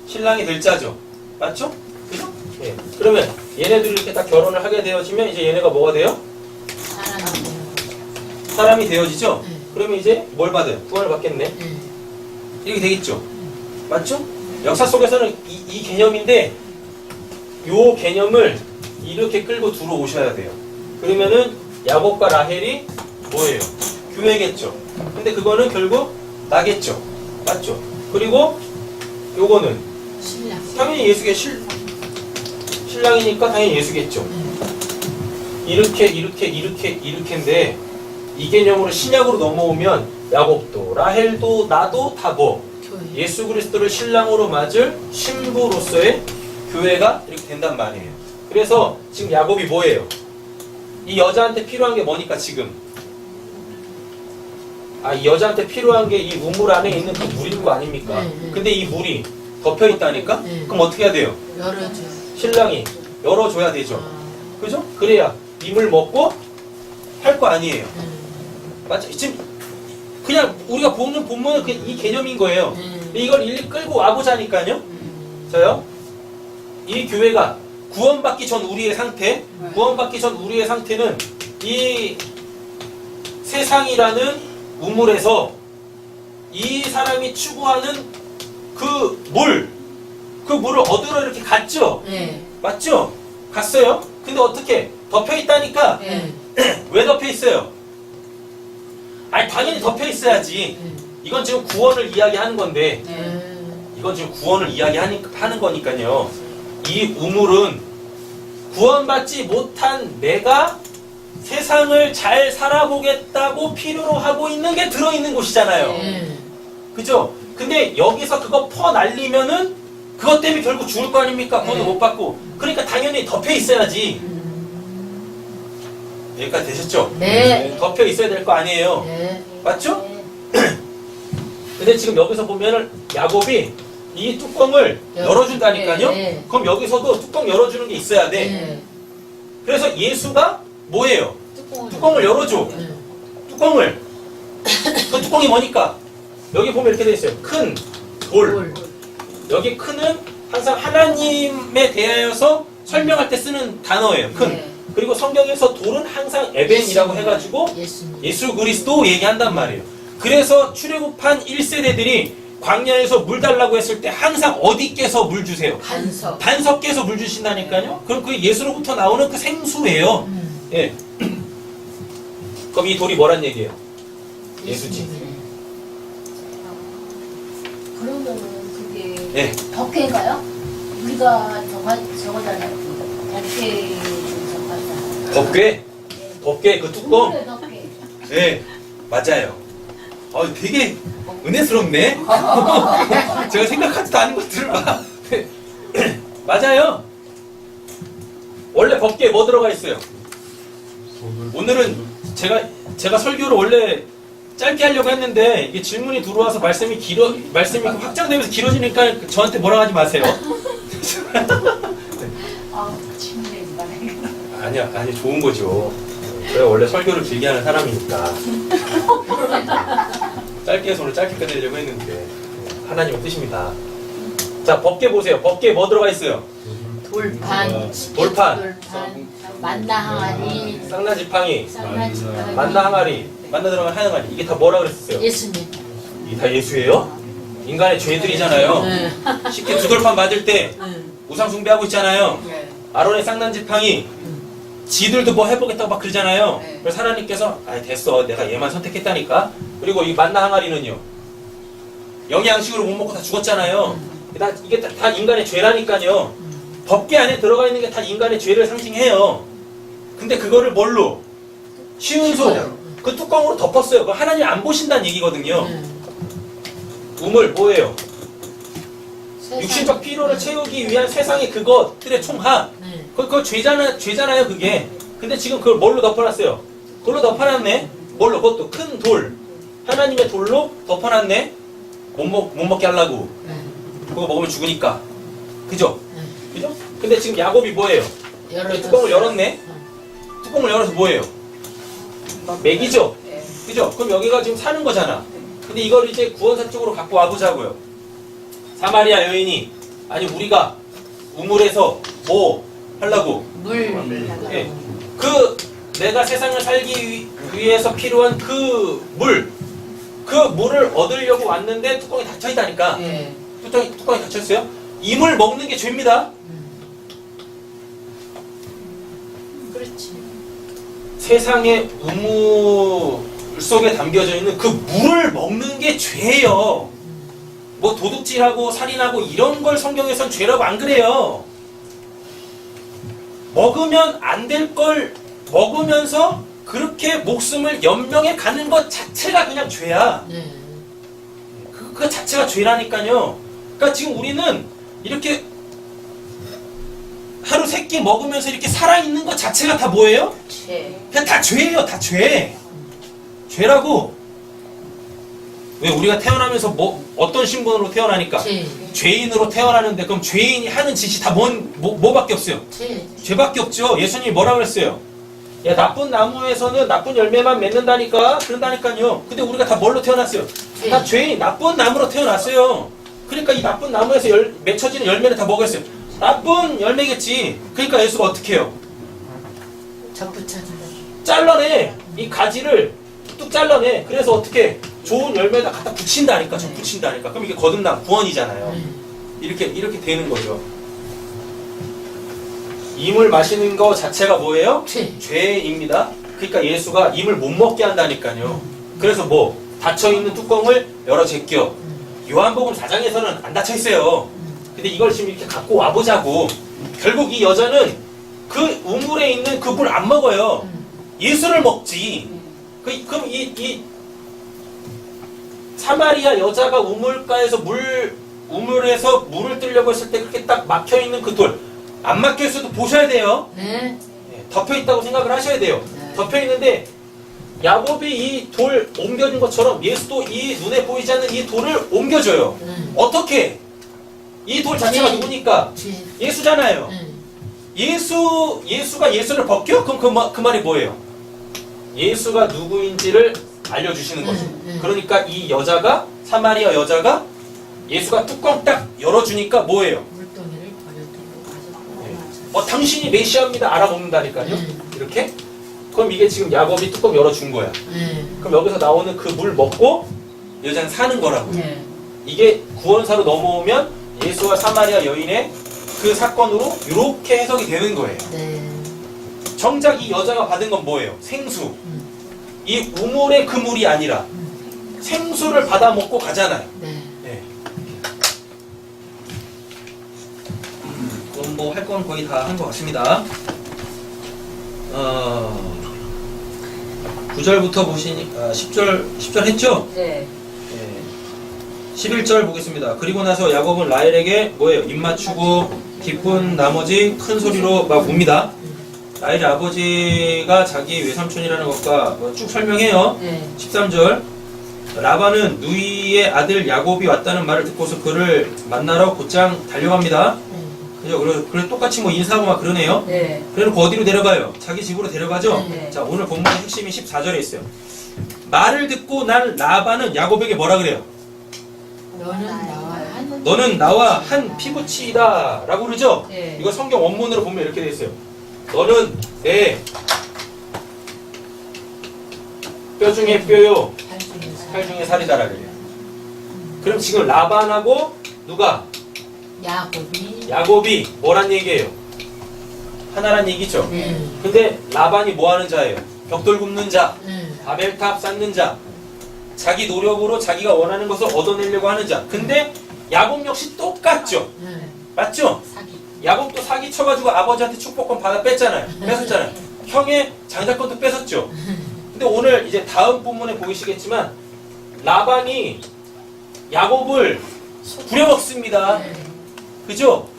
신랑이 될 자죠. 맞죠? 그죠? 예. 그러면 얘네들이 이렇게 딱 결혼을 하게 되어지면 이제 얘네가 뭐가 돼요? 사람이 되어지죠? 그러면 이제 뭘 받은? 구원을 받겠네. 이렇게 되겠죠? 맞죠? 역사 속에서는 이 개념인데 요 개념을 이렇게 끌고 들어오셔야 돼요. 그러면은 야곱과 라헬이 뭐예요? 교회겠죠. 근데 그거는 결국 나겠죠. 맞죠? 그리고 요거는 신랑. 당연히 예수의 신랑이니까 당연히 예수겠죠. 이렇게인데 이 개념으로 신약으로 넘어오면 야곱도 라헬도 나도 다 뭐? 교회. 예수 그리스도를 신랑으로 맞을 신부로서의 교회가 이렇게 된단 말이에요. 그래서 지금 야곱이 뭐예요? 이 여자한테 필요한 게 뭐니까 지금? 이 여자한테 필요한 게 이 우물 안에 있는 그 물인 거 아닙니까? 네. 근데 이 물이 덮여 있다니까? 네. 그럼 어떻게 해야 돼요? 열어줘. 신랑이 열어줘야 되죠. 아, 그죠? 그래야 이 물 먹고 할 거 아니에요. 맞죠? 지금 그냥 우리가 보는 본문은 이 개념인 거예요. 이걸 일일이 끌고 와보자니까요. 저요. 이 교회가 구원받기 전 우리의 상태, 구원받기 전 우리의 상태는 이 세상이라는 우물에서 이 사람이 추구하는 그 물을 얻으러 이렇게 갔죠. 네. 맞죠? 갔어요. 근데 어떻게 덮여 있다니까? 네. 왜 덮여 있어요? 아니 당연히 덮여 있어야지. 이건 지금 구원을 이야기하는 건데, 이건 지금 구원을 이야기하는 거니까요. 이 우물은 구원받지 못한 내가 세상을 잘 살아보겠다고 필요로 하고 있는 게 들어있는 곳이잖아요. 그죠? 근데 여기서 그거 퍼날리면은 그것 때문에 결국 죽을 거 아닙니까? 구원을 못 받고. 그러니까 당연히 덮여 있어야지. 여기까지 되셨죠? 네. 덮여 있어야 될 거 아니에요. 네. 맞죠? 근데 지금 여기서 보면은 야곱이 이 뚜껑을 열어준다니까요? 네. 그럼 여기서도 뚜껑 열어주는 게 있어야 돼. 네. 그래서 예수가 뭐예요? 뚜껑을 열어줘. 네. 뚜껑을. 그 뚜껑이 뭐니까? 여기 보면 이렇게 돼 있어요. 큰 돌. 여기 큰은 항상 하나님에 대하여서 설명할 때 쓰는 단어예요. 큰. 네. 그리고 성경에서 돌은 항상 에벤이라고 해가지고 예수님. 예수 그리스도 얘기한단 말이에요. 그래서 출애굽한 1세대들이 광야에서 물 달라고 했을 때 항상 어디 깨서 물 주세요? 반석. 반석 깨서 물 주신다니까요. 그럼 그 예수로부터 나오는 그 생수예요. 예. 그럼 이 돌이 뭐란 얘기예요? 예수지. 그러면은 그게 예. 덕회인가요? 우리가 저거잖아요. 덕회 저거잖아요. 덮개? 덮개 그 뚜껑? 우물의 덕회. 네, 맞아요. 되게 은혜스럽네. 제가 생각하지도 않은 것들을 막. 맞아요. 원래 법계에 뭐 들어가 있어요? 오늘은 제가 설교를 원래 짧게 하려고 했는데 이게 질문이 들어와서 말씀이 확장되면서 길어지니까 저한테 뭐라 하지 마세요. 침대인가. 아니 좋은 거죠. 제가 원래 설교를 길게 하는 사람이니까 짧게 해서 오늘 짧게 끝내려고 했는데 하나님의 뜻입니다. 자, 법계 보세요. 법계에 뭐 들어가 있어요? 돌판. 돌판. 만나 항아리. 쌍나지팡이, 쌍나지팡이. 만나 항아리, 만나 들어간 항아리. 이게 다 뭐라 그랬어요? 예수님. 이게 다 예수예요? 인간의 죄들이잖아요. 네. 쉽게 두돌판 맞을 때 우상 숭배하고 있잖아요. 아론의 쌍난지팡이 지들도 뭐 해보겠다고 막 그러잖아요. 그래서 하나님께서 됐어, 내가 얘만 선택했다니까. 그리고 이 만나 항아리는요, 영양식으로 못 먹고 다 죽었잖아요. 이게 다 인간의 죄라니까요. 법계 안에 들어가 있는 게 다 인간의 죄를 상징해요. 근데 그거를 뭘로? 시운소 그 뚜껑으로 덮었어요. 그거 하나님 안 보신다는 얘기거든요. 우물 뭐예요? 육신적 필요를 채우기 위한 세상의 그것들의 총합. 그거 죄잖아요, 그게. 근데 지금 그걸 뭘로 덮어놨어요? 돌로 덮어놨네? 뭘로? 그것도 큰 돌. 하나님의 돌로 덮어놨네? 못 먹게 하려고. 그거 먹으면 죽으니까. 그죠? 그죠? 근데 지금 야곱이 뭐예요? 뚜껑을 열었네? 뚜껑을 열어서 뭐예요? 맥이죠? 그죠? 그럼 여기가 지금 사는 거잖아. 근데 이걸 이제 구원사 쪽으로 갖고 와보자고요. 사마리아 여인이, 아니 우리가 우물에서 뭐 하려고? 물. 예. 내가 세상을 살기 위해서 필요한 그 물을 얻으려고 왔는데 뚜껑이 닫혀있다니까. 뚜껑이 닫혀있어요? 이 물 먹는 게 죄입니다. 그렇지. 세상의 우물 속에 담겨져 있는 그 물을 먹는 게 죄예요. 뭐 도둑질하고 살인하고 이런 걸 성경에선 죄라고 안 그래요. 먹으면 안 될 걸 먹으면서 그렇게 목숨을 연명해 가는 것 자체가 그냥 죄야. 네. 그 자체가 죄라니까요. 그러니까 지금 우리는 이렇게 하루 세 끼 먹으면서 이렇게 살아있는 것 자체가 다 뭐예요? 죄. 그냥 다 죄예요. 다 죄. 죄라고. 왜 우리가 태어나면서 뭐 어떤 신분으로 태어나니까? 죄. 죄인으로 태어나는데 그럼 죄인이 하는 짓이 다 뭐밖에 없어요? 죄. 죄밖에 없죠. 예수님이 뭐라 그랬어요? 야, 나쁜 나무에서는 나쁜 열매만 맺는다니까? 그런다니까요. 근데 우리가 다 뭘로 태어났어요? 죄. 다 죄인, 나쁜 나무로 태어났어요. 그러니까 이 나쁜 나무에서 맺혀지는 열매를 다 먹었어요. 나쁜 열매겠지. 그러니까 예수가 어떻게 해요? 접붙여준다. 잘라내. 이 가지를 뚝 잘라내. 그래서 어떻게 좋은 열매에다 갖다 붙인다니까. 좀 붙인다니까. 그럼 이게 거듭남, 구원이잖아요. 이렇게 되는 거죠. 임을 마시는 거 자체가 뭐예요? 죄. 죄입니다. 그러니까 예수가 임을 못 먹게 한다니까요. 그래서 뭐 닫혀있는 뚜껑을 열어 제껴. 요한복음 4장에서는 안 닫혀있어요. 근데 이걸 지금 이렇게 갖고 와보자고. 결국 이 여자는 그 우물에 있는 그 물 안 먹어요. 예수를 먹지. 그럼 이 사마리아 여자가 우물가에서 우물에서 물을 뜨려고 했을 때 그렇게 딱 막혀있는 그 돌. 안 막혀있어도 보셔야 돼요. 네. 덮여있다고 생각을 하셔야 돼요. 네. 덮여있는데 야곱이 이 돌 옮겨준 것처럼 예수도 이 눈에 보이지 않는 이 돌을 옮겨줘요. 어떻게? 이 돌 자체가 네. 누구니까? 죄. 예수잖아요. 예수가 예수를 벗겨? 그럼 그 말이 뭐예요? 예수가 누구인지를 알려주시는 거죠. 그러니까 이 여자가, 사마리아 여자가 예수가 뚜껑 딱 열어주니까 뭐예요? 물동이를 버려두고 가서. 당신이 메시아입니다. 알아먹는다니까요. 이렇게? 그럼 이게 지금 야곱이 뚜껑 열어준 거야. 그럼 여기서 나오는 그 물 먹고 여자는 사는 거라고. 네. 이게 구원사로 넘어오면 예수와 사마리아 여인의 그 사건으로 이렇게 해석이 되는 거예요. 네. 정작 이 여자가 받은 건 뭐예요? 생수. 이 우물의 그 물이 아니라 생수를 받아 먹고 가잖아요. 네. 네. 그럼 뭐 할 건 거의 다 한 것 같습니다. 9절부터 보시니까 10절 했죠? 네. 11절 보겠습니다. 그리고 나서 야곱은 라헬에게 뭐예요? 입 맞추고 기쁜 나머지 큰 소리로 막 웁니다. 라헬의 아버지가 자기 외삼촌이라는 것과 쭉 설명해요. 네. 13절 라반은 누이의 아들 야곱이 왔다는 말을 듣고서 그를 만나러 곧장 달려갑니다. 그죠? 그래서 똑같이 뭐 인사하고 막 그러네요. 네. 그래놓고 어디로 데려가요? 자기 집으로 데려가죠? 네. 자, 오늘 본문의 핵심이 14절에 있어요. 말을 듣고 난 라반은 야곱에게 뭐라 그래요? 너는 나와 한 피부치이다 라고 그러죠? 네. 이거 성경 원문으로 보면 이렇게 돼 있어요. 너는 내 뼈 중에 뼈요 살 중에 살이다라 그래요. 그럼 지금 라반하고 누가? 야곱이 뭐란 얘기예요? 하나란 얘기죠. 근데 라반이 뭐 하는 자예요? 벽돌 굽는 자, 바벨탑 쌓는 자, 자기 노력으로 자기가 원하는 것을 얻어내려고 하는 자. 근데 야곱 역시 똑같죠. 맞죠? 야곱도 사기 쳐가지고 아버지한테 축복권 받아 뺐잖아요. 뺏었잖아요. 형의 장자권도 뺏었죠. 근데 오늘 이제 다음 본문에 보이시겠지만 라반이 야곱을 부려먹습니다. 그죠?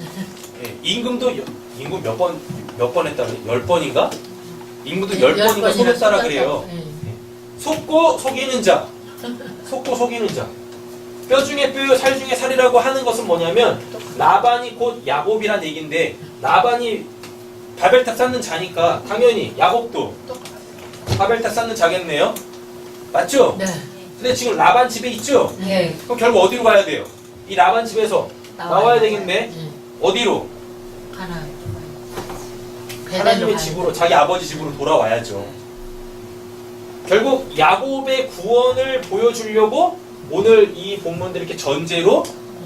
예, 임금 몇 번 했다 그래? 10번인가? 임금도 10번인가 속였다라 그래요. 속고 속이는 자. 속고 속이는 자. 뼈 중에 뼈요 살 중에 살이라고 하는 것은 뭐냐면 라반이 곧 야곱이란 얘기인데 라반이 바벨탑 쌓는 자니까 당연히 야곱도 바벨탑 쌓는 자겠네요. 맞죠? 네. 근데 지금 라반 집에 있죠? 네. 그럼 결국 어디로 가야 돼요? 이 라반 집에서 나와야 되겠네. 어디로? 하나님의 집으로, 자기 아버지 집으로 돌아와야죠. 결국 야곱의 구원을 보여주려고 오늘 이 본문들 이렇게 전제로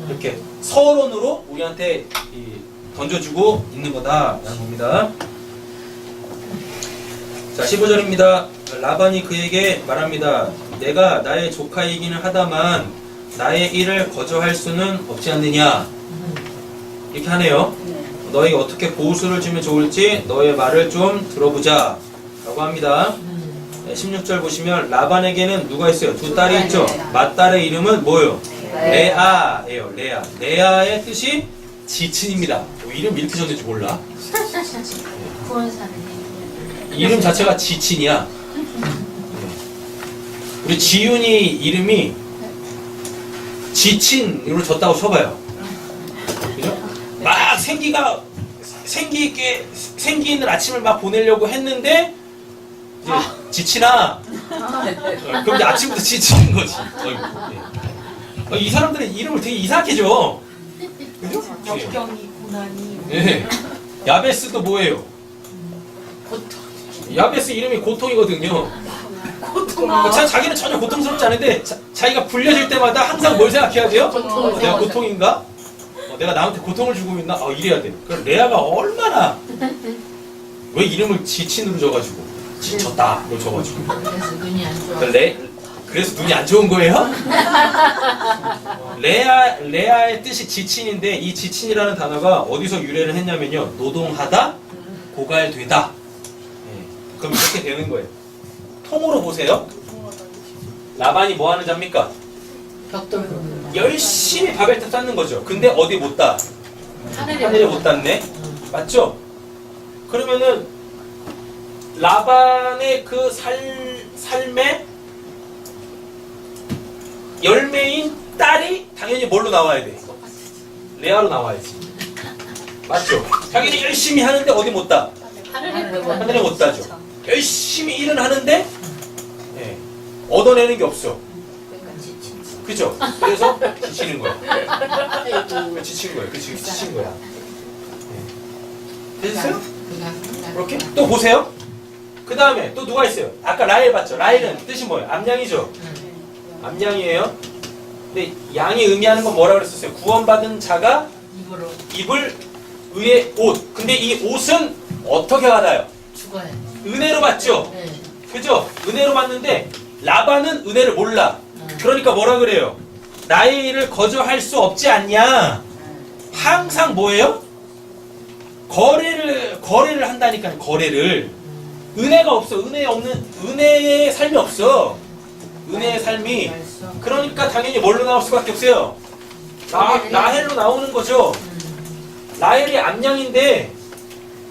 이렇게 서론으로 우리한테 던져주고 있는 거다라는 겁니다. 자, 15절입니다. 라반이 그에게 말합니다. 내가 나의 조카이기는 하다만 나의 일을 거저할 수는 없지 않느냐. 이렇게 하네요. 너에게 어떻게 보수를 주면 좋을지 너의 말을 좀 들어보자 라고 합니다. 16절 보시면 라반에게는 누가 있어요? 두 딸이 있죠. 맏딸의 이름은 뭐예요? 레아예요. 레아. 레아의 뜻이 지친입니다. 이름 이렇게 적는지 몰라. 구원사는 이름 자체가 지친이야. 우리 지윤이 이름이 지친으로 졌다고 쳐봐요. 그죠? 막 생기 있는 아침을 막 보내려고 했는데 이제 지친아. 그럼 이제 아침부터 지치는 거지. 이 사람들은 이름을 되게 이상하게 줘. 그죠? 역경이 고난이 네. 야베스도 뭐예요? 고통. 야베스 이름이 고통이거든요. 자기는 전혀 고통스럽지 않은데 자기가 불려질 때마다 항상 뭘 생각해야 돼요? 내가 고통인가? 내가 남한테 고통을 주고 있나? 이래야 돼. 그럼 레아가 얼마나 왜 이름을 지친으로 줘가지고 지쳤다 로 줘가지고 그래서 눈이 안 좋아. 그래서 눈이 안 좋은 거예요? 레아의 뜻이 지친인데 이 지친이라는 단어가 어디서 유래를 했냐면요. 노동하다, 고갈되다. 그럼 이렇게 되는 거예요. 통으로 보세요. 라반이 뭐 하는 자입니까? 벽돌 걷는 열심히 바벨탑 쌓는 거죠. 근데 어디 못 닿아? 하늘에 못 닿네. 맞죠? 그러면은 라반의 그 삶의 열매인 딸이 당연히 뭘로 나와야 돼? 레아로 나와야지. 맞죠? 자기는 열심히 하는데 어디 못 닿아? 하늘에 못 닿죠. 열심히 일은 하는데 얻어내는 게 없어. 그죠? 그래서 지치는 거야. 지친 거야. 그치? 지친 거야. 됐어요? 이렇게? 또 보세요. 그 다음에 또 누가 있어요? 아까 라헬 봤죠? 라헬은 뜻이 뭐예요? 암양이죠? 암양이에요. 근데 양이 의미하는 건 뭐라 그랬었어요? 구원받은 자가 입을 의의 옷. 근데 이 옷은 어떻게 받아요? 죽어야. 은혜로 받죠? 네. 그죠? 은혜로 받는데 라반은 은혜를 몰라. 그러니까 뭐라 그래요? 나의 일을 거저할 수 없지 않냐? 항상 뭐예요? 거래를 한다니까요. 거래를. 은혜가 없어. 은혜의 삶이 없어. 은혜의 삶이. 그러니까 당연히 뭘로 나올 수밖에 없어요? 라헬로 나오는 거죠. 라헬이 암양인데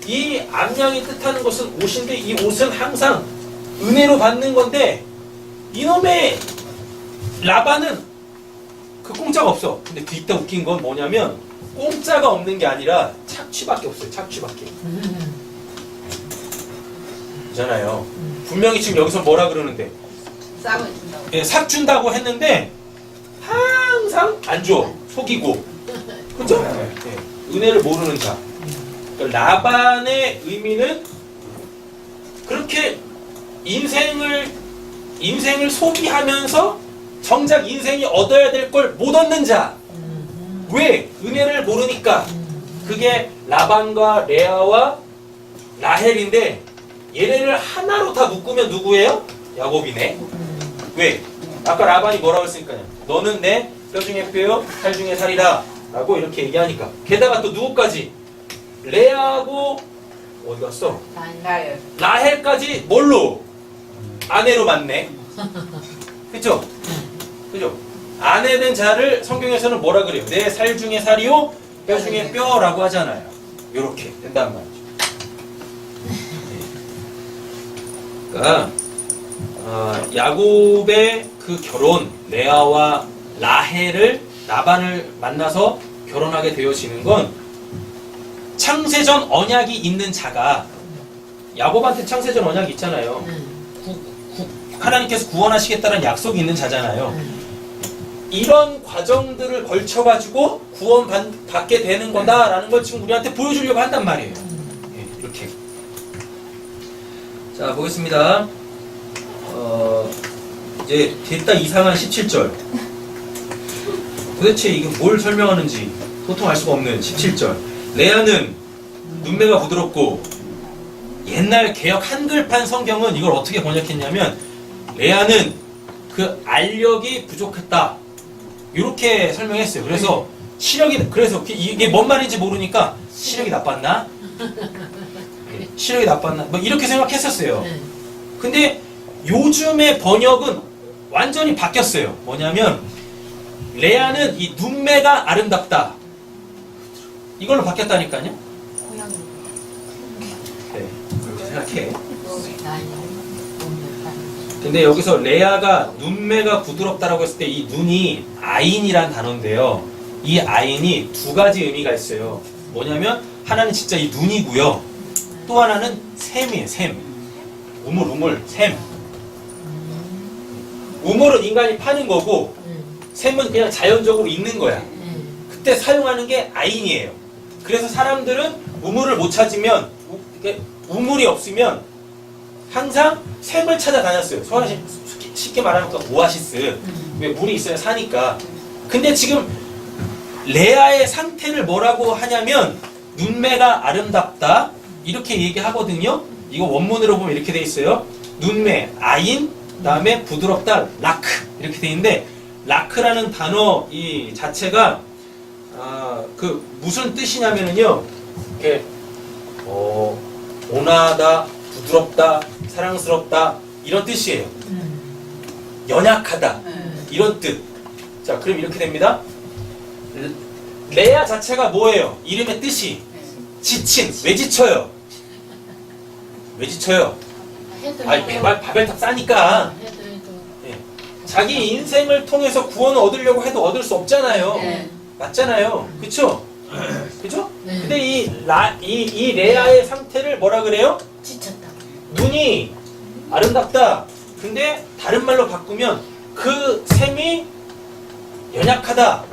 이 암양이 뜻하는 것은 옷인데 이 옷은 항상 은혜로 받는 건데 이놈의 라반은 그 공짜가 없어. 근데 뒤따 웃긴 건 뭐냐면 공짜가 없는 게 아니라 착취밖에 없어요. 착취밖에. 있잖아요. 분명히 지금 여기서 뭐라 그러는데 싹을 준다고. 예, 삭 준다고 했는데 항상 안 줘. 속이고. 그죠? 예, 은혜를 모르는 자. 그러니까 라반의 의미는 그렇게 인생을 소비하면서 정작 인생이 얻어야 될 걸 못 얻는 자. 왜? 은혜를 모르니까. 그게 라반과 레아와 라헬인데 얘네를 하나로 다 묶으면 누구예요? 야곱이네. 왜? 아까 라반이 뭐라고 했으니까요. 너는 내 뼈 중에 뼈요, 살 중에 살이다 라고 이렇게 얘기하니까. 게다가 또 누구까지? 레아하고 어디 갔어? 라헬까지 뭘로? 아내로 맞네. 그죠? 그죠? 아내 된 자를 성경에서는 뭐라 그래요? 내 살 중에 살이요, 뼈 중에 뼈라고 하잖아요. 요렇게 된단 말이죠. 그러니까 야곱의 그 결혼, 레아와 라헬을 라반을 만나서 결혼하게 되어지는 건 창세전 언약이 있는 자가 야곱한테 창세전 언약이 있잖아요. 하나님께서 구원하시겠다는 약속이 있는 자잖아요. 이런 과정들을 걸쳐가지고 구원받게 되는 거다라는 걸 지금 우리한테 보여주려고 한단 말이에요. 이렇게. 자, 보겠습니다. 이제 됐다 이상한 17절. 도대체 이게 뭘 설명하는지 도통 알 수가 없는 17절. 레아는 눈매가 부드럽고 옛날 개역 한글판 성경은 이걸 어떻게 번역했냐면 레아는 그 알력이 부족했다 이렇게 설명했어요. 그래서 시력이 그래서 이게 뭔 말인지 모르니까 시력이 나빴나? 시력이 나빴나? 뭐 이렇게 생각했었어요. 네. 근데 요즘의 번역은 완전히 바뀌었어요. 뭐냐면 레아는 이 눈매가 아름답다. 이걸로 바뀌었다니까요. 고양이. 네, 그렇게 생각해. 나이 몸매 근데 여기서 레아가 눈매가 부드럽다라고 했을 때 이 눈이 아인이란 단어인데요. 이 아인이 두 가지 의미가 있어요. 뭐냐면 하나는 진짜 이 눈이고요. 또 하나는 샘이에요. 샘. 우물, 샘. 우물은 인간이 파는 거고 샘은 그냥 자연적으로 있는 거야. 그때 사용하는 게 아인이에요. 그래서 사람들은 우물을 못 찾으면 이렇게 우물이 없으면 항상 샘을 찾아다녔어요. 쉽게 말하면 그 오아시스. 왜 물이 있어야 사니까. 근데 지금 레아의 상태를 뭐라고 하냐면 눈매가 아름답다 이렇게 얘기하거든요. 이거 원문으로 보면 이렇게 돼 있어요. 눈매, 아인, 그다음에 부드럽다, 라크 이렇게 돼 있는데 라크라는 단어 이 자체가 그 무슨 뜻이냐면은요. 이렇게 온화하다, 부드럽다, 사랑스럽다 이런 뜻이에요. 연약하다 이런 뜻. 자, 그럼 이렇게 됩니다. 레아 자체가 뭐예요? 이름의 뜻이 지친. 왜 지쳐요? 왜 지쳐요? 아니 바벨탑 싸니까. 예. 자기 인생을 통해서 구원을 얻으려고 해도 얻을 수 없잖아요. 네. 맞잖아요. 그쵸? 그죠? 네. 근데 이 레아의 상태를 뭐라 그래요? 지쳤다. 눈이 아름답다. 근데 다른 말로 바꾸면 그 샘이 연약하다.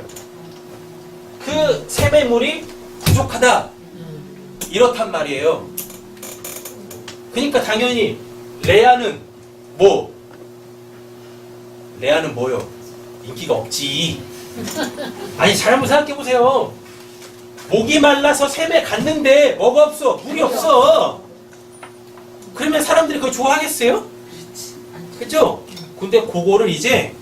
그 샘의 물이 부족하다. 이렇단 말이에요. 그러니까 당연히 레아는 뭐? 레아는 뭐요? 인기가 없지. 아니 잘 한번 생각해보세요. 목이 말라서 샘에 갔는데 뭐가 없어? 물이 없어. 그러면 사람들이 그걸 좋아하겠어요? 그죠? 근데 그거를 이제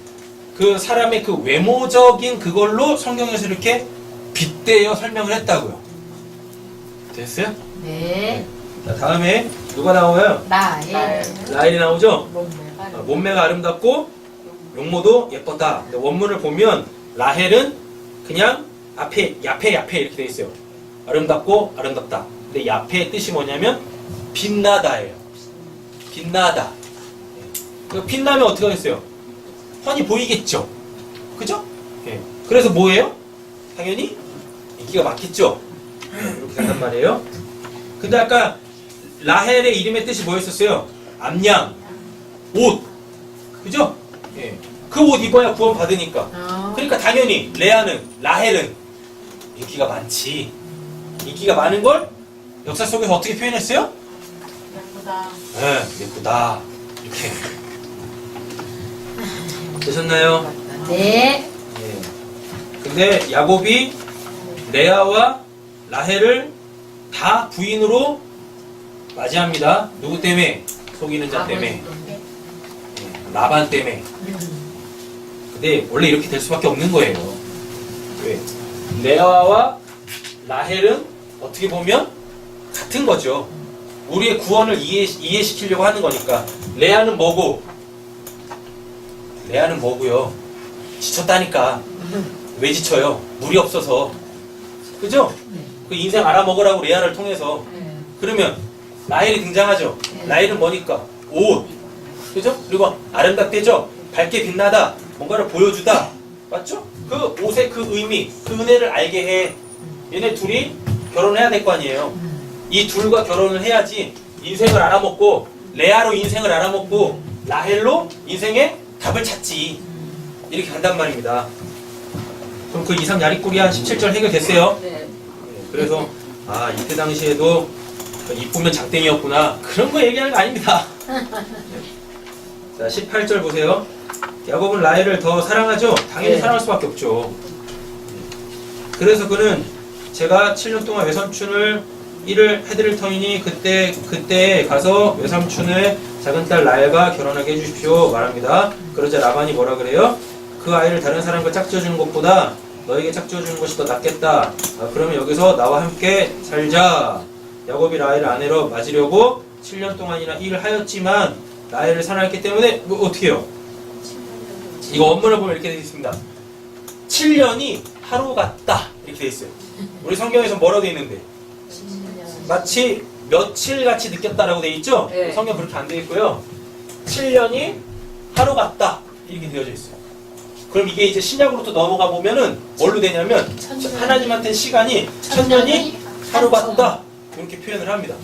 그 사람의 그 외모적인 그걸로 성경에서 이렇게 빗대어 설명을 했다고요. 됐어요? 네. 자, 다음에 누가 나와요? 나의 라헬이 나오죠? 몸매가 몸매가 아름답고 용모도 예뻤다. 근데 원문을 보면 라헬은 그냥 앞에 야페 이렇게 돼 있어요. 아름답고 아름답다. 근데 야페의 뜻이 뭐냐면 빛나다예요. 빛나다. 그 빛나면 어떻게 하겠어요? 훤히 보이겠죠. 그죠? 예. 그래서 뭐예요? 당연히 인기가 많겠죠. 이렇게 된단 말이에요. 근데 아까 라헬의 이름의 뜻이 뭐였었어요? 암양, 옷. 그죠? 예. 그 옷 입어야 구원 받으니까. 그러니까 당연히 라헬은 인기가 많지. 인기가 많은 걸 역사 속에서 어떻게 표현했어요? 예쁘다. 네, 예쁘다. 이렇게. 되셨나요? 네. 예. 근데 야곱이 레아와 라헬을 다 부인으로 맞이합니다. 누구 때문에? 속이는 자 때문에. 예, 라반 때문에. 근데 원래 이렇게 될 수밖에 없는 거예요. 왜? 레아와 라헬은 어떻게 보면 같은 거죠. 우리의 구원을 이해시키려고 하는 거니까. 레아는 뭐고? 레아는 뭐고요? 지쳤다니까. 왜 지쳐요? 물이 없어서. 그죠? 그 인생 알아먹으라고 레아를 통해서. 그러면 라헬이 등장하죠. 라헬은 뭐니까? 옷. 그죠? 그리고 아름답대죠? 밝게 빛나다. 뭔가를 보여주다. 맞죠? 그 옷의 그 의미, 그 은혜를 알게 해. 얘네 둘이 결혼해야 될 거 아니에요. 이 둘과 결혼을 해야지 인생을 알아먹고 레아로 인생을 알아먹고 라헬로 인생의 답을 찾지. 이렇게 간단 말입니다. 그럼 그 이상 야리꾸리한 17절 해결됐어요. 네. 그래서 이때 당시에도 이쁘면 장땡이였구나. 그런 거 얘기하는 거 아닙니다. 자, 18절 보세요. 야곱은 라헬을 더 사랑하죠? 당연히 네. 사랑할 수밖에 없죠. 그래서 그는 제가 7년 동안 외삼촌을 일을 해드릴 터이니 그때 가서 외삼촌의 작은 딸 라헬과 결혼하게 해주십시오 말합니다. 그러자 라반이 뭐라 그래요? 그 아이를 다른 사람과 짝지어주는 것보다 너에게 짝지어주는 것이 더 낫겠다. 그러면 여기서 나와 함께 살자. 야곱이 라헬을 아내로 맞으려고 7년 동안이나 일을 하였지만 라헬을 사랑했기 때문에 뭐 어떻게 해요? 이거 원문을 보면 이렇게 되어 있습니다. 7년이 하루 같다 이렇게 되어 있어요. 우리 성경에서 뭐라고 되어 있는데? 마치 며칠같이 느꼈다라고 되어 있죠? 네. 성경 그렇게 안 되어 있고요. 7년이 하루 같다 이렇게 되어져 있어요. 그럼 이게 이제 신약으로 또 넘어가 보면은 뭘로 되냐면 하나님한테 시간이 1000년이 하루 같다 이렇게 표현을 합니다.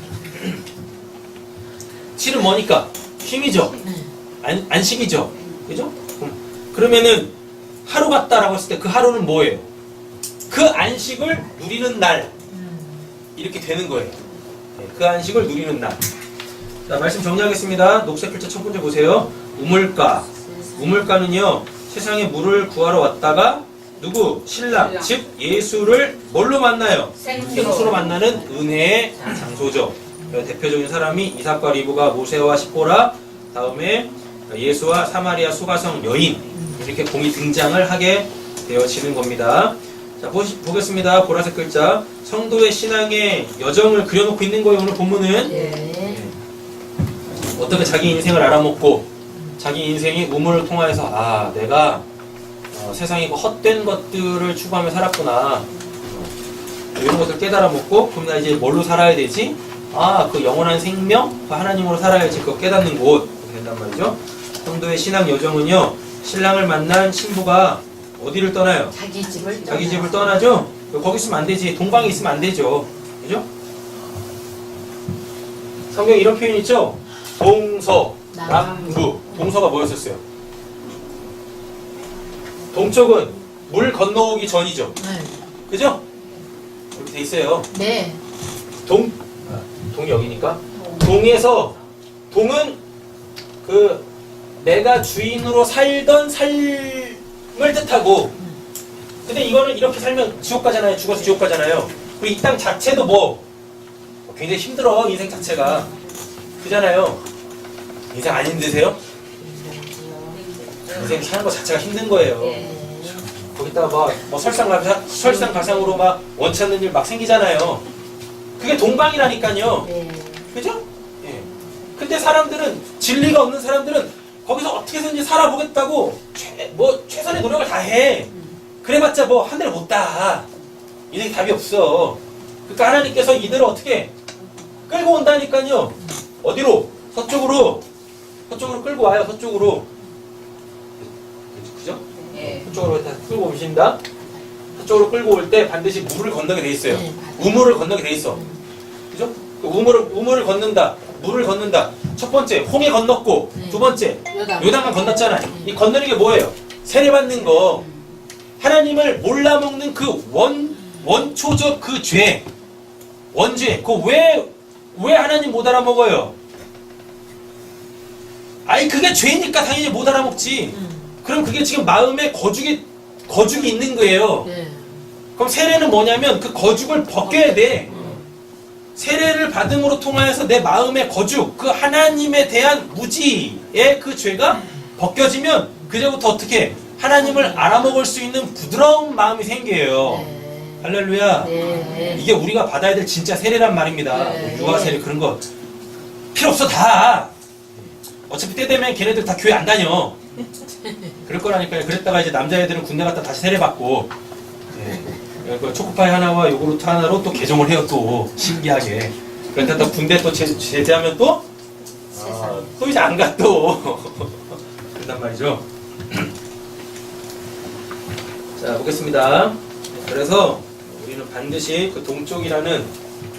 7은 뭐니까? 힘이죠. 안식이죠. 그죠? 그러면은 하루 같다라고 했을 때 그 하루는 뭐예요? 그 안식을 누리는 날 이렇게 되는 거예요. 그 안식을 누리는 날. 자, 말씀 정리하겠습니다. 녹색 글자 첫 번째 보세요. 우물가. 우물가는요, 세상에 물을 구하러 왔다가 누구? 신랑, 즉 예수를 뭘로 만나요? 생수로 만나는 은혜의 장소죠. 대표적인 사람이 이삭과 리브가 모세와 시보라, 다음에 예수와 사마리아 수가성 여인 이렇게 공이 등장을 하게 되어지는 겁니다. 자, 보겠습니다. 보라색 글자. 성도의 신앙의 여정을 그려놓고 있는 거예요. 오늘 본문은. 네. 어떻게 자기 인생을 알아먹고 자기 인생이 우물을 통하여서 내가 세상에 헛된 것들을 추구하며 살았구나. 이런 것을 깨달아 먹고 그럼 나 이제 뭘로 살아야 되지? 그 영원한 생명? 그 하나님으로 살아야지. 그거 깨닫는 곳. 이렇게 된단 말이죠. 성도의 신앙 여정은요. 신랑을 만난 신부가 어디를 떠나요? 자기 집을 떠나죠? 거기 있으면 안 되지. 동방에 있으면 안 되죠. 그죠? 성경에 이런 표현 있죠? 동서, 남부. 동서가 뭐였었어요? 동쪽은 물 건너오기 전이죠. 그죠? 이렇게 돼 있어요. 네. 동이 여기니까. 동은 내가 주인으로 살던 삶을 뜻하고, 근데 이거는 이렇게 살면 지옥 가잖아요. 죽어서 지옥 가잖아요. 그리고 이 땅 자체도 굉장히 힘들어. 인생 자체가. 그잖아요. 인생 안 힘드세요? 인생 사는 거 자체가 힘든 거예요. 거기다가 설상가상으로 막 원치 않는 일 막 생기잖아요. 그게 동방이라니까요. 그죠? 예. 근데 사람들은, 진리가 없는 사람들은 거기서 어떻게든지 살아보겠다고 최선의 노력을 다 해. 그래봤자 한 대를 못 따. 인생 답이 없어. 그러니까 하나님께서 이들을 어떻게 끌고 온다니까요. 어디로? 서쪽으로 끌고 와요. 서쪽으로. 그죠? 서쪽으로 다 끌고 오신다. 서쪽으로 끌고 올 때 반드시 물을 건너게 돼 있어요. 우물을 건너게 돼 있어. 그죠? 그 우물을 건넌다. 물을 건넌다. 첫 번째 홍해 건넜고, 두 번째 요단강 건넜잖아요. 이 건너는 게 뭐예요? 세례받는 거. 하나님을 몰라먹는 그 원초적 그 죄, 원죄. 왜 하나님 못 알아먹어요? 그게 죄니까 당연히 못 알아먹지. 그럼 그게 지금 마음에 거죽이 있는 거예요. 그럼 세례는 뭐냐면 그 거죽을 벗겨야 돼. 세례를 받음으로 통하여서 내 마음의 거죽, 그 하나님에 대한 무지의 그 죄가 벗겨지면 그제부터 어떻게 하나님을 알아먹을 수 있는 부드러운 마음이 생겨요. 할렐루야. 이게 우리가 받아야 될 진짜 세례란 말입니다. 유아 세례 그런 거 필요 없어 다. 어차피 때 되면 걔네들 다 교회 안 다녀. 그럴 거라니까요. 그랬다가 이제 남자애들은 군대 갔다 다시 세례 받고, 초코파이 하나와 요구르트 하나로 또 개종을 해요. 또 신기하게. 그러다 또 군대 또 제대하면 또 이제 안 가 또. 그런단 말이죠. 자, 보겠습니다. 그래서 우리는 반드시 그 동쪽이라는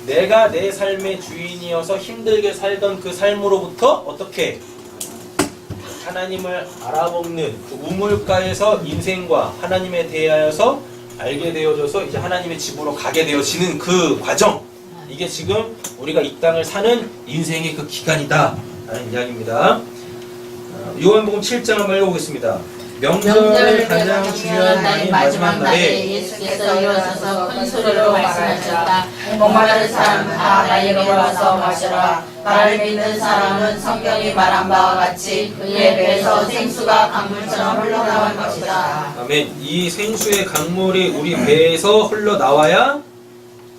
내가 내 삶의 주인이어서 힘들게 살던 그 삶으로부터 어떻게 하나님을 알아먹는 그 우물가에서 인생과 하나님에 대하여서 알게 되어져서 이제 하나님의 집으로 가게 되어지는 그 과정, 이게 지금 우리가 이 땅을 사는 인생의 그 기간이다 라는 이야기입니다. 요한복음 7장 한번 읽어보겠습니다. 명절 가장 중요한 날인 마지막 날에 예수께서 일어서서 큰 소리로 말씀하셨다. 목마른 사람 다 나에게 와서 마시라. 나를 믿는 사람은 성경이 말한 바와 같이 그의 배에서 생수가 강물처럼 흘러나올 것이다. 아멘. 이 생수의 강물이 우리 배에서 흘러나와야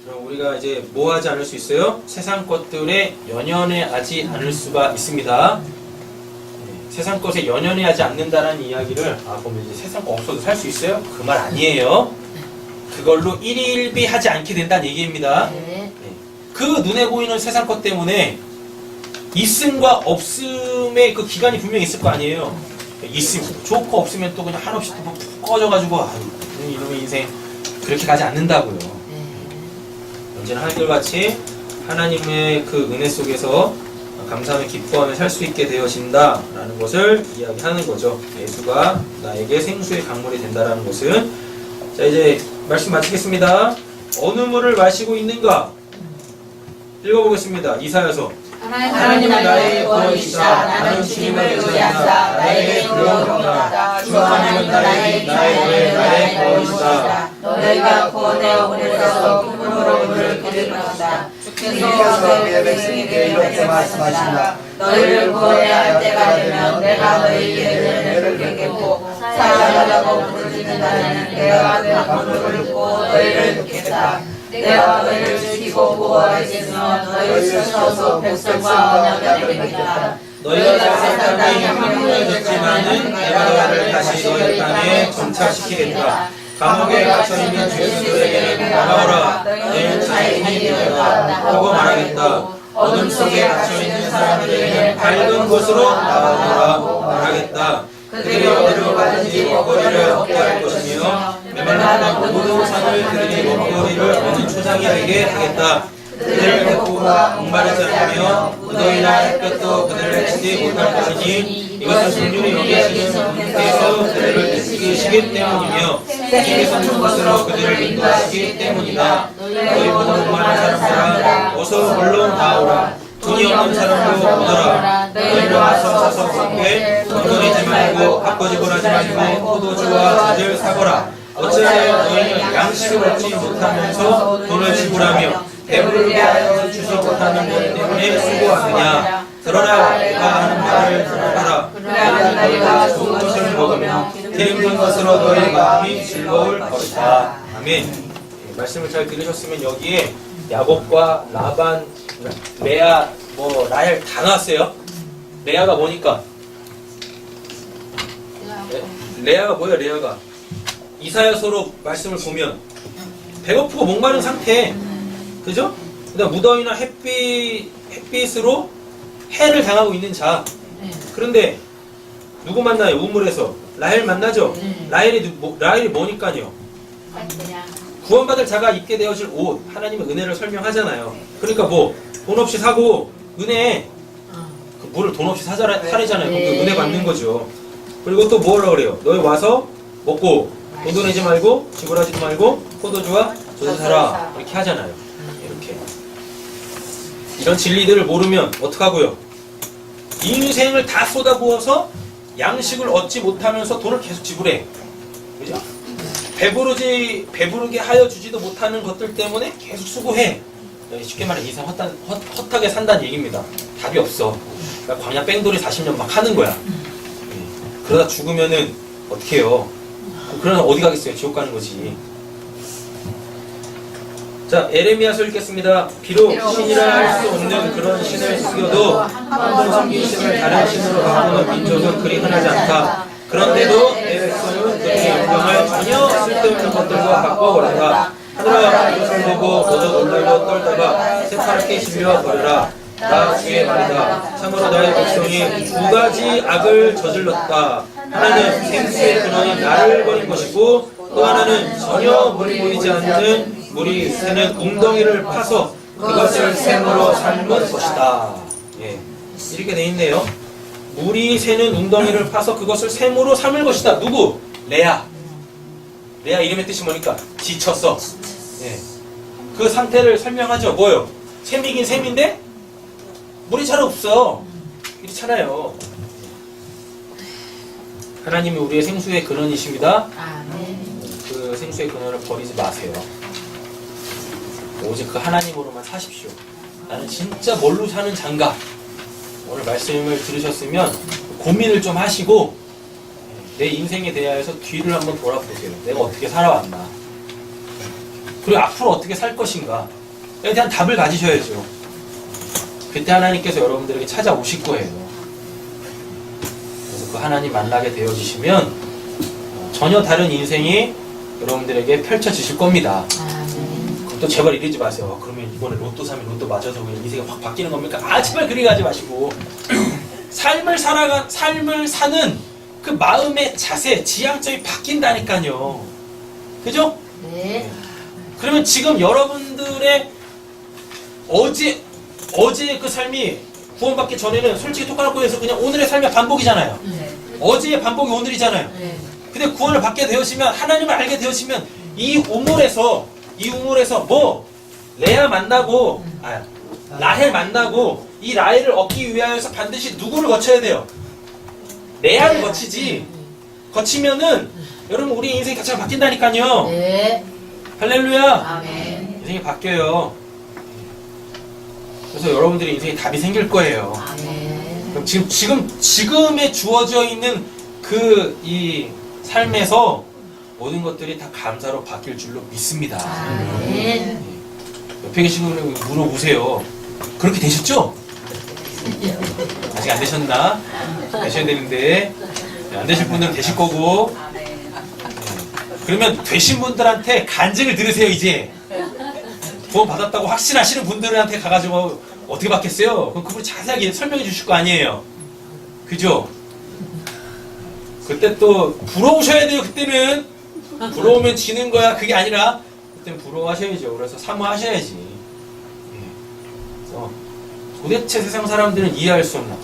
그럼 우리가 이제 뭐 하지 않을 수 있어요? 세상 것들에 연연해하지 않을 수가 있습니다. 세상 것에 연연해하지 않는다는 이야기를 그럼 이제 세상 거 없어도 살 수 있어요? 그 말 아니에요. 그걸로 일희일비하지 않게 된다는 얘기입니다. 네. 그 눈에 보이는 세상 것 때문에 있음과 없음의 그 기간이 분명히 있을 거 아니에요. 있으면 좋고 없으면 또 그냥 한없이 또 꺼져가지고 이놈의 인생 그렇게 가지 않는다고요. 언제나 한결같이 하나님의 그 은혜 속에서 감사하며 기뻐하며 살 수 있게 되어진다라는 것을 이야기하는 거죠. 예수가 나에게 생수의 강물이 된다라는 것은. 자, 이제 말씀 마치겠습니다. 어느 물을 마시고 있는가? 읽어보겠습니다. 이사야서. 하나님은 나의 구원이시라. 나는 주님을 의지한다. 나에게 구원이다. 주 하나님은 나의 구원이시다. 너희가 구원의 오늘에서 꿈으로 물을 기를 것이다. 주께서 너희의 백성에게 이렇게 말씀하신다. 너희를 구원해야 할 때가 되면 내가 너희에게 은혜를 베풀겠고 사랑하려고 부르짖는 자는 내가 강물을 붓고 너희를 돕겠다. 내가 너희를 지키고 보호하겠으며 너희를 지켜서 백성과 언약을 맺겠다. 너희가 살 땅이 황무해졌지만은 내가 너희를 다시 너희 땅에 정착시키겠다. 감옥에 갇혀있는 죄수들에게는 나가오라. 너희는 자유인이 되었다 하고 말하겠다. 어둠 속에 갇혀있는 사람들에게는 밝은 곳으로 나가오라고 말하겠다. 그들이 어디로 가든지 먹거리를 얻게 할 것이며 메말라는 모든 산을 그들이 먹거리를 얻는 초장이 되게 하겠다. 그들을 배고프고 목마르지 않으며 무더위나 햇볕도 그들을 해치지 못할 것이니 이것은 긍휼히 여기시는 분께서 그들을 지키시기 때문이며 주께서 준 것으로 그들을 인도하시기 때문이다. 너희 모든 목마른 사람들아 어서 물론 나오라. 돈이 없는 사람도 오너라. 너희로 와서 사서 먹되 덩거리지 말고 바꿔지불하지 말고 포도주와 젖을 사거라. 어찌하여 너희는 양식을 얻지 못하면서 돈을 지불하며 배부르게 하여 주지 못하는 것 때문에 수고하느냐. 들어라. 내가 하는 말을 들어라. 그래야 너희가 좋은 것을 먹으며 기름진 것으로 너희 마음이 즐거울 것이다. 아멘. 말씀을 잘 들으셨으면 여기에 야곱과 라반, 레아, 라헬 다 나왔어요. 레아가 뭐니까? 레아가 뭐야? 레아가 이사야서로 말씀을 보면 배고프고 목마른 상태, 그죠? 그다음 무더위나 햇빛으로 해를 당하고 있는 자. 그런데 누구 만나요? 우물에서 라헬 만나죠? 라헬이 뭐니까요? 구원받을 자가 입게 되어질 옷, 하나님의 은혜를 설명하잖아요. 그러니까 돈 없이 사고 은혜, 그 물을 돈 없이 사잖아요. 그럼 그 은혜 받는 거죠. 그리고 또 뭐라고 그래요? 너희 와서 먹고 돈도 내지 말고 지불하지도 말고 포도주와 젖을 사라 이렇게 하잖아요. 이렇게 이런 진리들을 모르면 어떡하고요? 인생을 다 쏟아부어서 양식을 얻지 못하면서 돈을 계속 지불해. 그죠? 배부르게 하여 주지도 못하는 것들 때문에 계속 수고해. 쉽게 말해 인생 헛하게 산다는 얘기입니다. 답이 없어. 그러니까 광야 뺑돌이 40년 막 하는 거야. 그러다 죽으면은 어떻게 해요? 그러면 어디 가겠어요? 지옥 가는 거지. 자, 에레미야서 읽겠습니다. 비록 신이라 할 수 없는 그런 신을 숨겨도 한 번 섬긴 신을 다른 신으로 바꾸는 민족은 그리 흔하지 않다. 그런데도 내 백성은 그의 영광을 전혀 쓸데없는 것들과 바꿔버린다. 하늘아, 이것을 보고 너도 놀라고 떨다가 새파랗게 질려 버려라. 나 주의 말이다. 참으로 나의 백성이 두 가지 악을 저질렀다. 하나는 생수의 근원인 나를 버린 것이고 또 하나는 전혀 물이 보이지 않는 물이 새는 웅덩이를 파서 그것을 샘으로 삶은 것이다. 예, 이렇게 돼 있네요. 물이 새는 웅덩이를 파서 그것을 샘으로 삼을 것이다. 누구? 레아. 레아 이름의 뜻이 뭐니까? 지쳤어. 예. 그 상태를 설명하죠. 뭐요? 샘이긴 샘인데 물이 잘 없어. 이렇잖아요. 하나님이 우리의 생수의 근원이십니다. 아멘. 그 생수의 근원을 버리지 마세요. 오직 그 하나님으로만 사십시오. 나는 진짜 뭘로 사는 장가. 오늘 말씀을 들으셨으면 고민을 좀 하시고 내 인생에 대하여서 뒤를 한번 돌아보세요. 내가 어떻게 살아왔나. 그리고 앞으로 어떻게 살 것인가에 대한 답을 가지셔야죠. 그때 하나님께서 여러분들에게 찾아오실 거예요. 그래서 그 하나님 만나게 되어지시면 전혀 다른 인생이 여러분들에게 펼쳐지실 겁니다. 아멘. 또 제발 이러지 마세요. 그러면 이번에 로또 사면 로또 맞아서 그냥 인생이 확 바뀌는 겁니까? 제발 그리 가지 마시고 삶을 사는 그 마음의 자세, 지향점이 바뀐다니까요. 그죠? 네. 그러면 지금 여러분들의 어제의 그 삶이 구원받기 전에는 솔직히 톡하고 해서 그냥 오늘의 삶의 반복이잖아요. 네. 어제의 반복이 오늘이잖아요. 네. 근데 구원을 받게 되어지면, 하나님을 알게 되어지면 이 우물에서 뭐 레아 만나고 라헬 만나고 이 라헬을 얻기 위하여서 반드시 누구를 거쳐야 돼요? 레아를 거치지. 거치면은 여러분 우리 인생이 자체가 바뀐다니까요. 네. 할렐루야. 아멘. 인생이 바뀌어요. 그래서 여러분들의 인생에 답이 생길 거예요. 아멘. 그럼 지금에 주어져 있는 이 삶에서 모든 것들이 다 감사로 바뀔 줄로 믿습니다. 아멘. 옆에 계신 분을 물어보세요. 그렇게 되셨죠? 아직 안 되셨나? 되셔야 되는데 안 되실 분들은 되실 거고. 그러면 되신 분들한테 간증을 들으세요. 이제 구원 받았다고 확신하시는 분들한테 가가지고 어떻게 받겠어요? 그럼 그분이 자세하게 설명해 주실 거 아니에요. 그죠? 그때 또 부러우셔야 돼요. 그때는 부러우면 지는 거야. 그게 아니라 그때는 부러워하셔야죠. 그래서 사모하셔야지. 그래서 도대체 세상 사람들은 이해할 수 없나.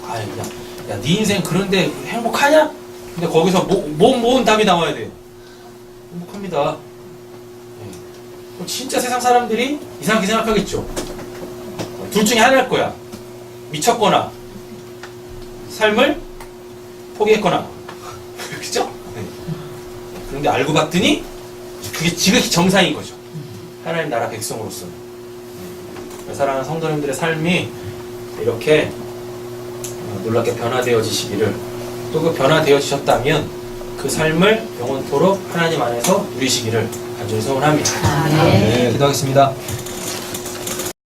야, 네 인생 그런데 행복하냐? 근데 거기서 뭔 답이 나와야 돼요. 행복합니다. 그럼 진짜 세상 사람들이 이상하게 생각하겠죠. 둘 중에 하나일 거야. 미쳤거나 삶을 포기했거나. 그죠? 그런데 알고 봤더니 그게 지극히 정상인 거죠. 하나님 나라 백성으로서는. 사랑하는 성도님들의 삶이 이렇게 놀랍게 변화되어지시기를, 또 그 변화되어지셨다면 그 삶을 영원토록 하나님 안에서 누리시기를 간절히 소원합니다. 아멘. 기도하겠습니다.